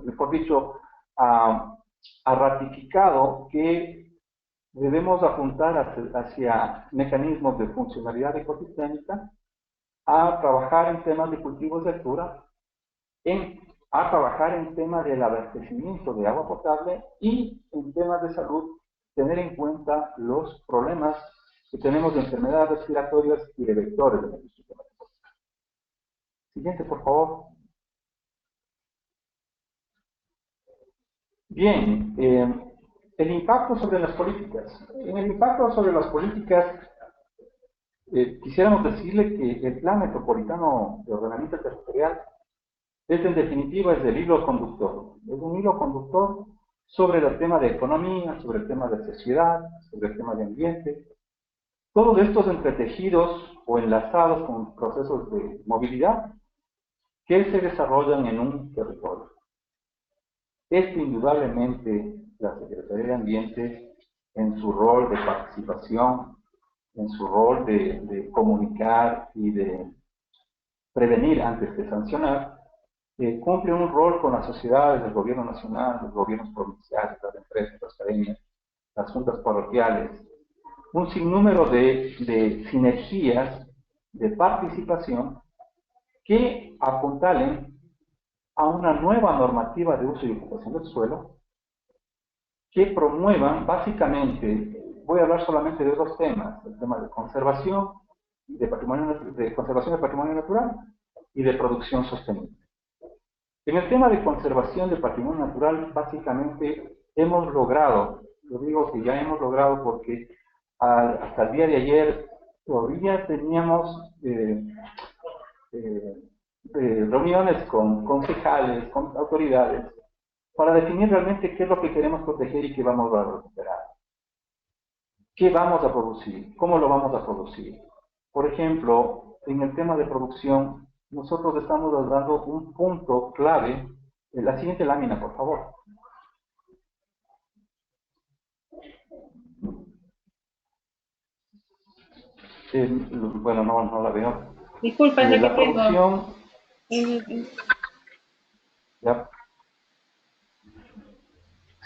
mejor dicho, ha ratificado que debemos apuntar hacia mecanismos de funcionalidad ecosistémica, a trabajar en temas de cultivos de altura, a trabajar en temas del abastecimiento de agua potable y en temas de salud, tener en cuenta los problemas que tenemos de enfermedades respiratorias y de vectores de nuestro sistema. Siguiente, por favor. Bien, el impacto sobre las políticas. En el impacto sobre las políticas, quisiéramos decirle que el Plan Metropolitano de Ordenamiento Territorial en definitiva, es el hilo conductor. Es un hilo conductor sobre el tema de economía, sobre el tema de sociedad, sobre el tema de ambiente. Todos estos entretejidos o enlazados con procesos de movilidad que se desarrollan en un territorio. Esto indudablemente la Secretaría de Ambiente, en su rol de participación, en su rol de comunicar y de prevenir antes de sancionar, cumple un rol con las sociedades, el gobierno nacional, los gobiernos provinciales, las empresas, las academias, las juntas parroquiales, un sinnúmero de sinergias de participación que apuntalen a una nueva normativa de uso y ocupación del suelo que promuevan básicamente, voy a hablar solamente de dos temas, el tema de conservación del patrimonio natural y de producción sostenible. En el tema de conservación del patrimonio natural, básicamente hemos logrado, lo digo que ya hemos logrado porque hasta el día de ayer todavía teníamos reuniones con concejales, con autoridades, para definir realmente qué es lo que queremos proteger y qué vamos a recuperar. ¿Qué vamos a producir? ¿Cómo lo vamos a producir? Por ejemplo, en el tema de producción, nosotros estamos dando un punto clave. La siguiente lámina, por favor. Bueno, no la veo. Disculpa, es la que producción. tengo. Ya.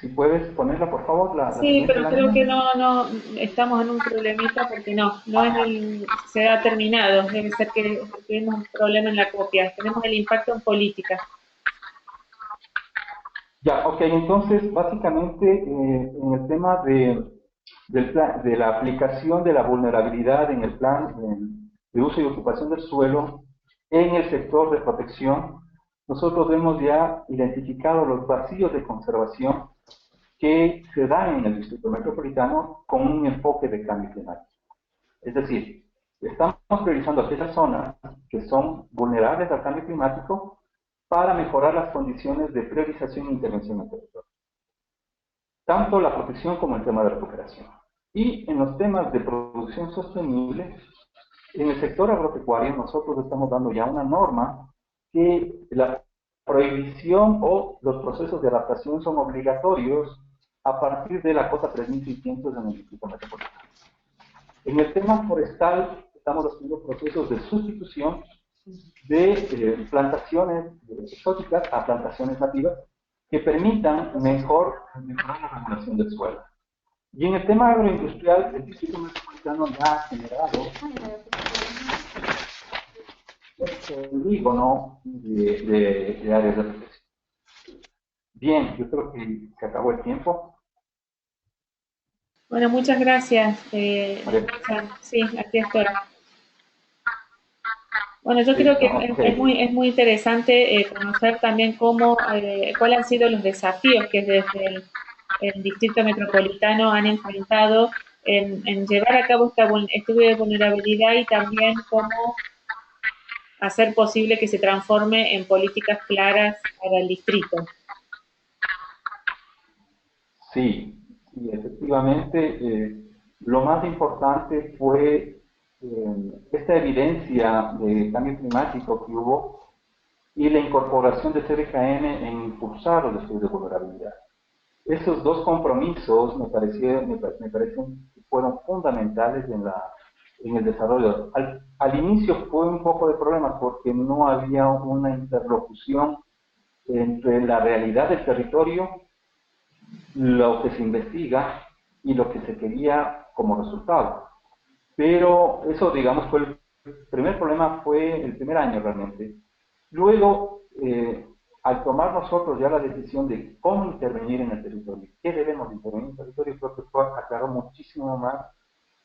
Si puedes ponerla, por favor, la Sí, siguiente pero creo lámina. que no, estamos en un problemita porque no es se ha terminado, debe ser que tuvimos un problema en la copia, tenemos el impacto en política. Ya, ok, entonces básicamente en el tema de la aplicación de la vulnerabilidad en el plan de uso y ocupación del suelo en el sector de protección, nosotros hemos ya identificado los vacíos de conservación que se dan en el Distrito Metropolitano con un enfoque de cambio climático. Es decir, estamos priorizando aquellas zonas que son vulnerables al cambio climático para mejorar las condiciones de priorización e intervención en el territorio. Tanto la protección como el tema de recuperación. Y en los temas de producción sostenible, en el sector agropecuario nosotros estamos dando ya una norma que la prohibición o los procesos de adaptación son obligatorios a partir de la cota 3600 en el Distrito Metropolitano. En el tema forestal estamos haciendo procesos de sustitución de plantaciones exóticas a plantaciones nativas que permitan mejorar la regulación del suelo. Y en el tema agroindustrial, el Distrito Metropolitano ya ha generado este polígono de áreas de protección. Bien, yo creo que se acabó el tiempo. Bueno, muchas gracias. Vale. Sí, aquí estoy. Bueno, yo creo Listo, que ok. es muy interesante conocer también cuáles han sido los desafíos que desde el Distrito Metropolitano han enfrentado en llevar a cabo este estudio de vulnerabilidad y también cómo hacer posible que se transforme en políticas claras para el distrito. Sí, sí, efectivamente, lo más importante fue esta evidencia de cambio climático que hubo y la incorporación de CDKN en impulsar los estudios de vulnerabilidad. Esos dos compromisos me parecen que fueron fundamentales en el desarrollo. Al inicio fue un poco de problema porque no había una interlocución entre la realidad del territorio, lo que se investiga y lo que se quería como resultado. Pero eso, digamos, fue el primer problema, fue el primer año realmente. Luego, al tomar nosotros ya la decisión de cómo intervenir en el territorio, qué debemos intervenir en el territorio, creo que aclaró muchísimo más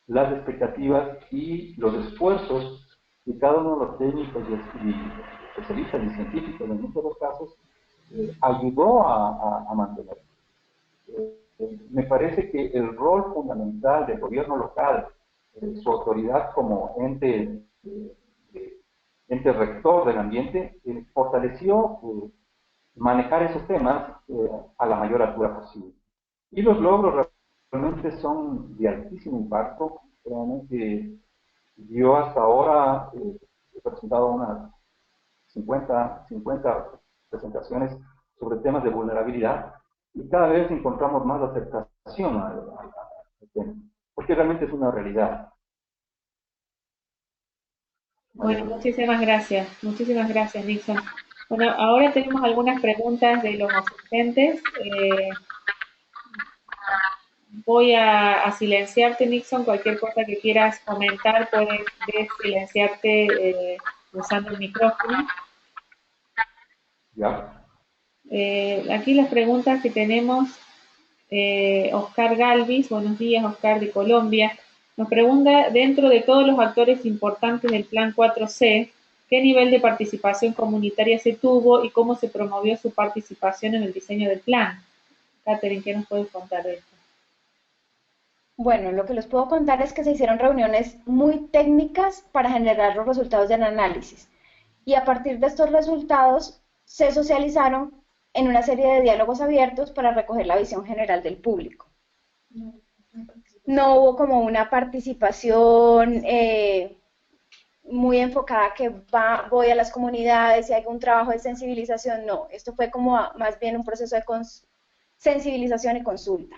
las expectativas y los esfuerzos que cada uno de los técnicos y especialistas y científicos en muchos de los casos ayudó a mantener. Me parece que el rol fundamental del gobierno local, su autoridad como ente rector del ambiente, fortaleció manejar esos temas a la mayor altura posible. Y los logros realmente son de altísimo impacto. Realmente yo hasta ahora he presentado unas 50 presentaciones sobre temas de vulnerabilidad y cada vez encontramos más aceptación al tema, porque realmente es una realidad. Bueno, ¿Vale? muchísimas gracias, Nixon. Bueno, ahora tenemos algunas preguntas de los asistentes. Voy a silenciarte, Nixon. Cualquier cosa que quieras comentar, puedes silenciarte usando el micrófono. ¿Ya? Aquí las preguntas que tenemos, Oscar Galvis, buenos días, Oscar de Colombia, nos pregunta, dentro de todos los actores importantes del Plan 4C, ¿qué nivel de participación comunitaria se tuvo y cómo se promovió su participación en el diseño del plan? Catherine, ¿qué nos puedes contar de esto? Bueno, lo que les puedo contar es que se hicieron reuniones muy técnicas para generar los resultados del análisis. Y a partir de estos resultados se socializaron en una serie de diálogos abiertos para recoger la visión general del público. No hubo como una participación muy enfocada que voy a las comunidades y hago un trabajo de sensibilización, no, esto fue como más bien un proceso de sensibilización y consulta.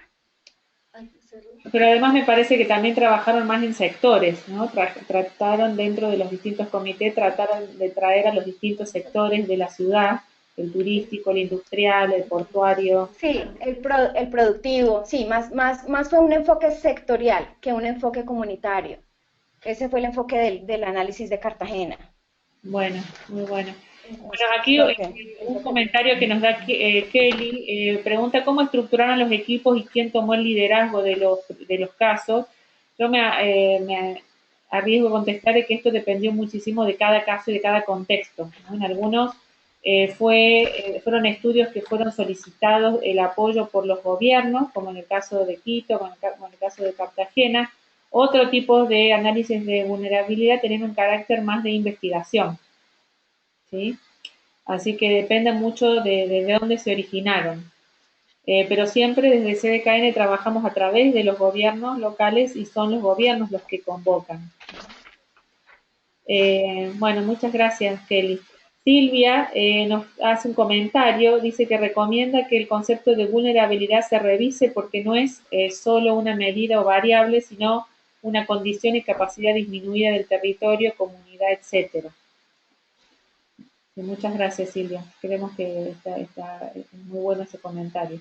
Pero además me parece que también trabajaron más en sectores, ¿no? Trataron dentro de los distintos comités, trataron de traer a los distintos sectores de la ciudad el turístico, el industrial, el portuario. Sí, el productivo, sí, más fue un enfoque sectorial que un enfoque comunitario. Ese fue el enfoque del análisis de Cartagena. Bueno, muy bueno. Bueno, Eso es aquí lo que, es un lo que- comentario que nos da Kelly, pregunta cómo estructuraron los equipos y quién tomó el liderazgo de los casos. Yo me arriesgo a contestar de que esto dependió muchísimo de cada caso y de cada contexto, ¿no? En algunos fueron estudios que fueron solicitados el apoyo por los gobiernos, como en el caso de Quito, como en el caso de Cartagena. Otro tipo de análisis de vulnerabilidad tienen un carácter más de investigación, ¿sí? Así que depende mucho de dónde se originaron. Pero siempre desde CDKN trabajamos a través de los gobiernos locales y son los gobiernos los que convocan. Bueno, muchas gracias, Kelly. Silvia nos hace un comentario, dice que recomienda que el concepto de vulnerabilidad se revise porque no es solo una medida o variable, sino una condición y capacidad disminuida del territorio, comunidad, etcétera. Muchas gracias, Silvia. Creemos que está muy bueno ese comentario.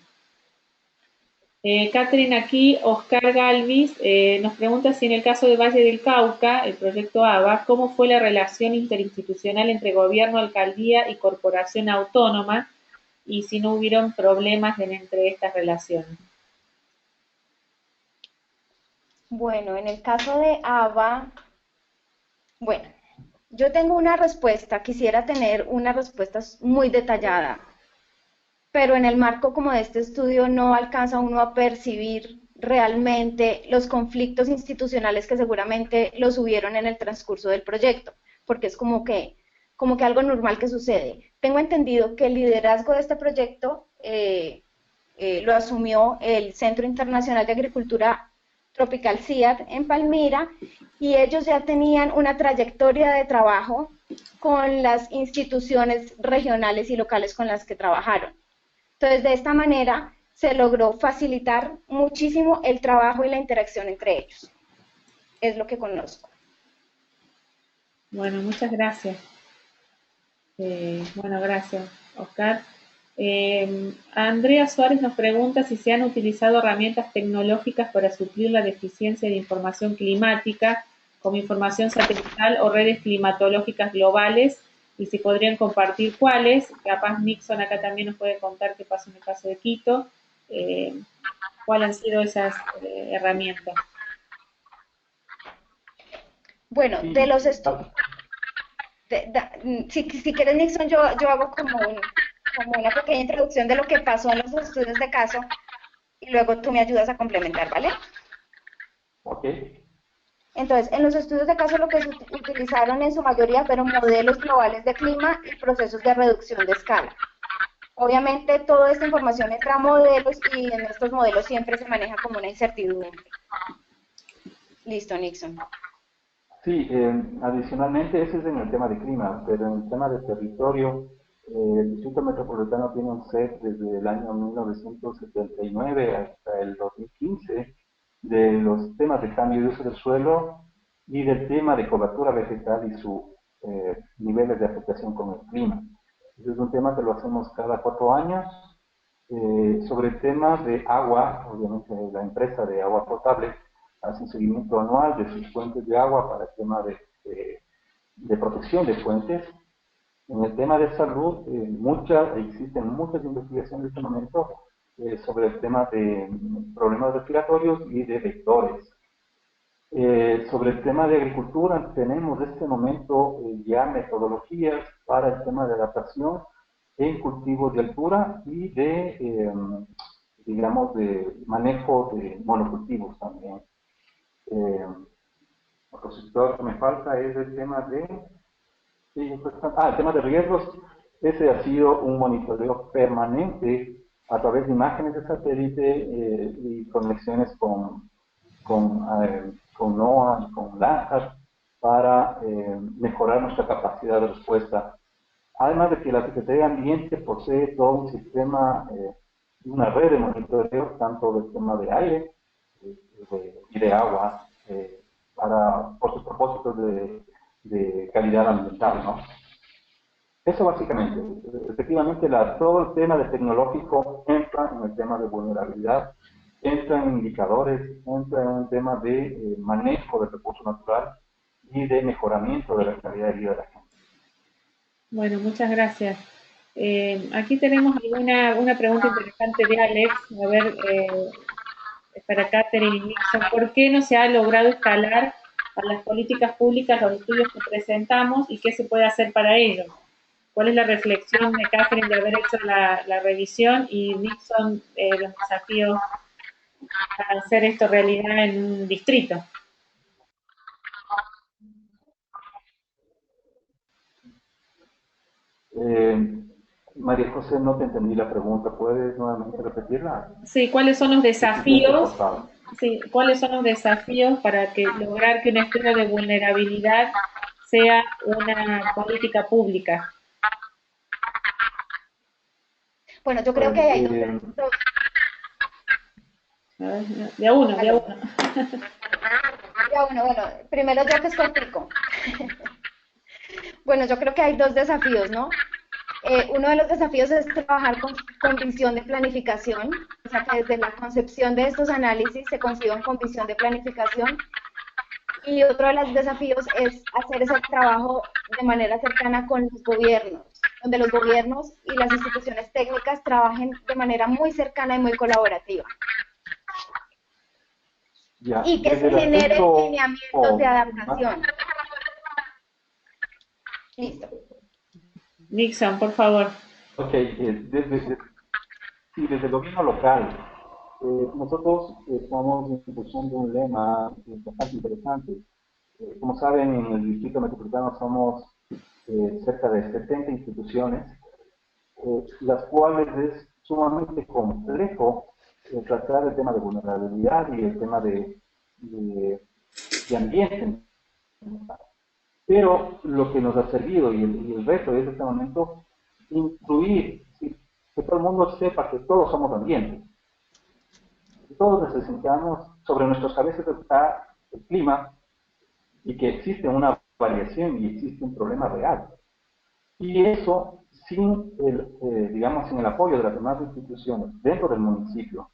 Catherine, aquí Oscar Galvis nos pregunta si en el caso de Valle del Cauca, el proyecto ABA, ¿cómo fue la relación interinstitucional entre gobierno, alcaldía y corporación autónoma y si no hubieron problemas entre estas relaciones? Bueno, en el caso de ABA, bueno, yo tengo una respuesta, quisiera tener una respuesta muy detallada, pero en el marco como de este estudio no alcanza uno a percibir realmente los conflictos institucionales que seguramente los hubieron en el transcurso del proyecto, porque es como que algo normal que sucede. Tengo entendido que el liderazgo de este proyecto lo asumió el Centro Internacional de Agricultura Tropical CIAT en Palmira y ellos ya tenían una trayectoria de trabajo con las instituciones regionales y locales con las que trabajaron. Entonces, de esta manera se logró facilitar muchísimo el trabajo y la interacción entre ellos. Es lo que conozco. Bueno, muchas gracias. Bueno, gracias, Oscar. Andrea Suárez nos pregunta si se han utilizado herramientas tecnológicas para suplir la deficiencia de información climática, como información satelital o redes climatológicas globales, y si podrían compartir cuáles. Capaz Nixon acá también nos puede contar qué pasó en el caso de Quito. Eh, ¿Cuáles han sido esas herramientas? Bueno, Sí, de los estudios, si quieres Nixon, yo hago como una pequeña introducción de lo que pasó en los estudios de caso y luego tú me ayudas a complementar, ¿vale? ok. Entonces, en los estudios de caso lo que se utilizaron en su mayoría fueron modelos globales de clima y procesos de reducción de escala. Obviamente, toda esta información entra a modelos y en estos modelos siempre se maneja como una incertidumbre. Listo, Nixon. Sí, adicionalmente, ese es en el tema de clima, pero en el tema de territorio, el Distrito Metropolitano tiene un set desde el año 1979 hasta el 2015 de los temas de cambio de uso del suelo y del tema de cobertura vegetal y sus niveles de afectación con el clima. Ese es un tema que lo hacemos cada 4 años. Sobre el tema de agua, obviamente la empresa de agua potable hace un seguimiento anual de sus fuentes de agua para el tema de protección de fuentes. En el tema de salud, existen muchas investigaciones en este momento sobre el tema de problemas respiratorios y de vectores. Sobre el tema de agricultura, tenemos en este momento ya metodologías para el tema de adaptación en cultivos de altura y digamos, de manejo de monocultivos también. Otro sector que me falta es el tema el tema de riesgos. Ese ha sido un monitoreo permanente a través de imágenes de satélite y conexiones con NOAA y con LANCAR para mejorar nuestra capacidad de respuesta. Además de que la Secretaría de Ambiente posee todo un sistema, una red de monitoreo, tanto del tema de aire y de agua, por sus propósitos de calidad ambiental, ¿no? Eso básicamente. Efectivamente, todo el tema de tecnológico entra en el tema de vulnerabilidad, entra en indicadores, entra en un tema de manejo del recurso natural y de mejoramiento de la calidad de vida de la gente. Bueno, muchas gracias. Aquí tenemos una pregunta interesante de Alex, a ver, para Catherine y Nixon, ¿por qué no se ha logrado escalar a las políticas públicas los estudios que presentamos y qué se puede hacer para ello? ¿Cuál es la reflexión de Catherine de haber hecho la revisión y Nixon los desafíos para hacer esto realidad en un distrito? María José, no te entendí la pregunta. ¿Puedes nuevamente repetirla? Sí, ¿cuáles son los Se sintió desafíos? entrecortado. Sí, ¿cuáles son los desafíos para lograr que un estudio de vulnerabilidad sea una política pública? Bueno, yo creo Pues, que hay A ver, de a uno, de a aló. uno. Ya, bueno, primero yo que es cortico. Bueno, yo creo que hay dos desafíos, ¿no? Uno de los desafíos es trabajar con visión de planificación, o sea, que desde la concepción de estos análisis se conciban con visión de planificación. Y otro de los desafíos es hacer ese trabajo de manera cercana con los gobiernos, donde los gobiernos y las instituciones técnicas trabajen de manera muy cercana y muy colaborativa. Ya, Y que desde se el generen aspecto lineamientos de más. adaptación. Listo. Nixon, por favor. Ok, sí, desde el gobierno local, nosotros estamos impulsando un lema bastante interesante. Como saben, en el Distrito Metropolitano somos cerca de 70 instituciones, las cuales es sumamente complejo tratar el tema de vulnerabilidad y el tema de ambiente. Pero lo que nos ha servido y el reto es en este momento incluir, ¿sí? Que todo el mundo sepa que todos somos ambientes. Todos necesitamos, sobre nuestras cabezas está el clima y que existe una variación y existe un problema real. Y eso, digamos, sin el apoyo de las demás instituciones dentro del municipio,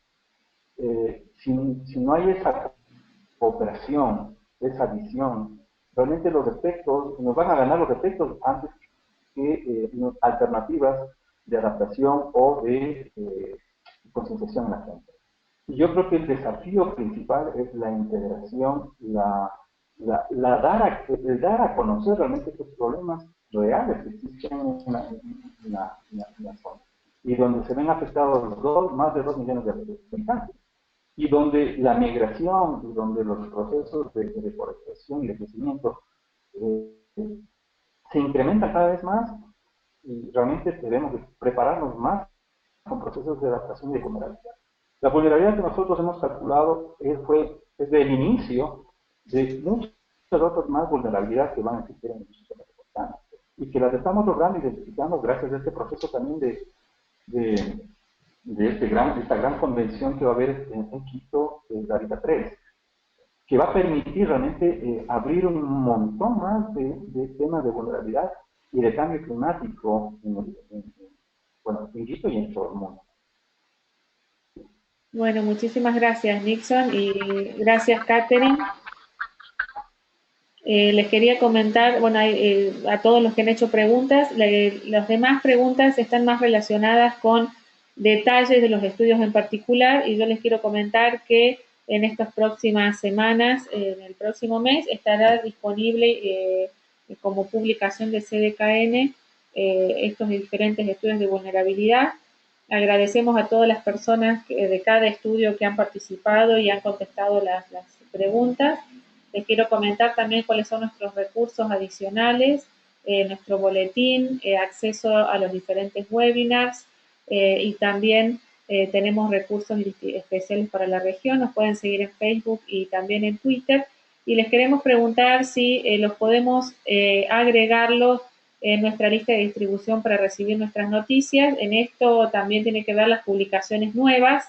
si no hay esa cooperación, esa visión, realmente los efectos, nos van a ganar los efectos antes que alternativas de adaptación o de concienciación en la gente. Y yo creo que el desafío principal es la integración, el dar a conocer realmente estos problemas reales que existen en la zona y donde se ven afectados más de 2 millones de habitantes y donde la migración y donde los procesos de deforestación y de crecimiento eh, se incrementan cada vez más y realmente debemos de prepararnos más con procesos de adaptación y de vulnerabilidad. La vulnerabilidad que nosotros hemos calculado es del inicio de muchas otras más vulnerabilidades que van a existir en el sistema metropolitano y que las estamos logrando identificando gracias a este proceso también de, esta gran convención que va a haber en Quito, la Rica 3, que va a permitir realmente abrir un montón más de temas de vulnerabilidad y de cambio climático en Quito y en todo el mundo. Bueno, muchísimas gracias, Nixon, y gracias, Catherine. Les quería comentar, bueno, a todos los que han hecho preguntas, las demás preguntas están más relacionadas con detalles de los estudios en particular y yo les quiero comentar que en estas próximas semanas, en el próximo mes, estará disponible como publicación de CDKN estos diferentes estudios de vulnerabilidad. Agradecemos a todas las personas de cada estudio que han participado y han contestado las preguntas. Les quiero comentar también cuáles son nuestros recursos adicionales, nuestro boletín, acceso a los diferentes webinars y también tenemos recursos especiales para la región. Nos pueden seguir en Facebook y también en Twitter. Y les queremos preguntar si los podemos agregarlos en nuestra lista de distribución para recibir nuestras noticias. En esto también tiene que ver las publicaciones nuevas.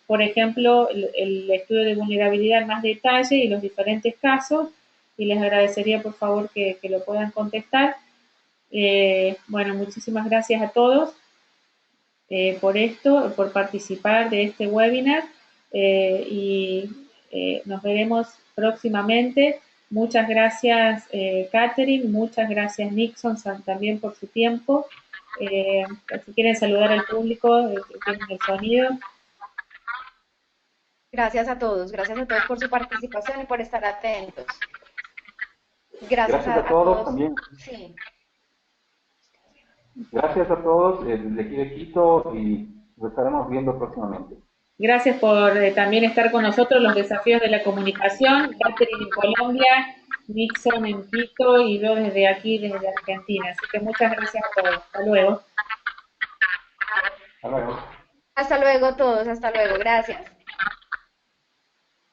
Por ejemplo, el estudio de vulnerabilidad en más detalle y los diferentes casos, y les agradecería por favor que lo puedan contestar. Bueno, muchísimas gracias a todos por esto, por participar de este webinar y nos veremos próximamente. Muchas gracias, Catherine, muchas gracias, Nixon, también por su tiempo. Si quieren saludar al público, que tienen el sonido. Gracias a todos por su participación y por estar atentos. Gracias a a todos todos. también. Sí. Gracias a todos desde aquí de Quito y nos estaremos viendo próximamente. Gracias por también estar con nosotros, los desafíos de la comunicación. Catherine en Colombia, Nixon en Quito y yo desde aquí, desde Argentina. Así que muchas gracias a todos. Hasta luego. Hasta luego. Hasta luego todos, hasta luego. Gracias.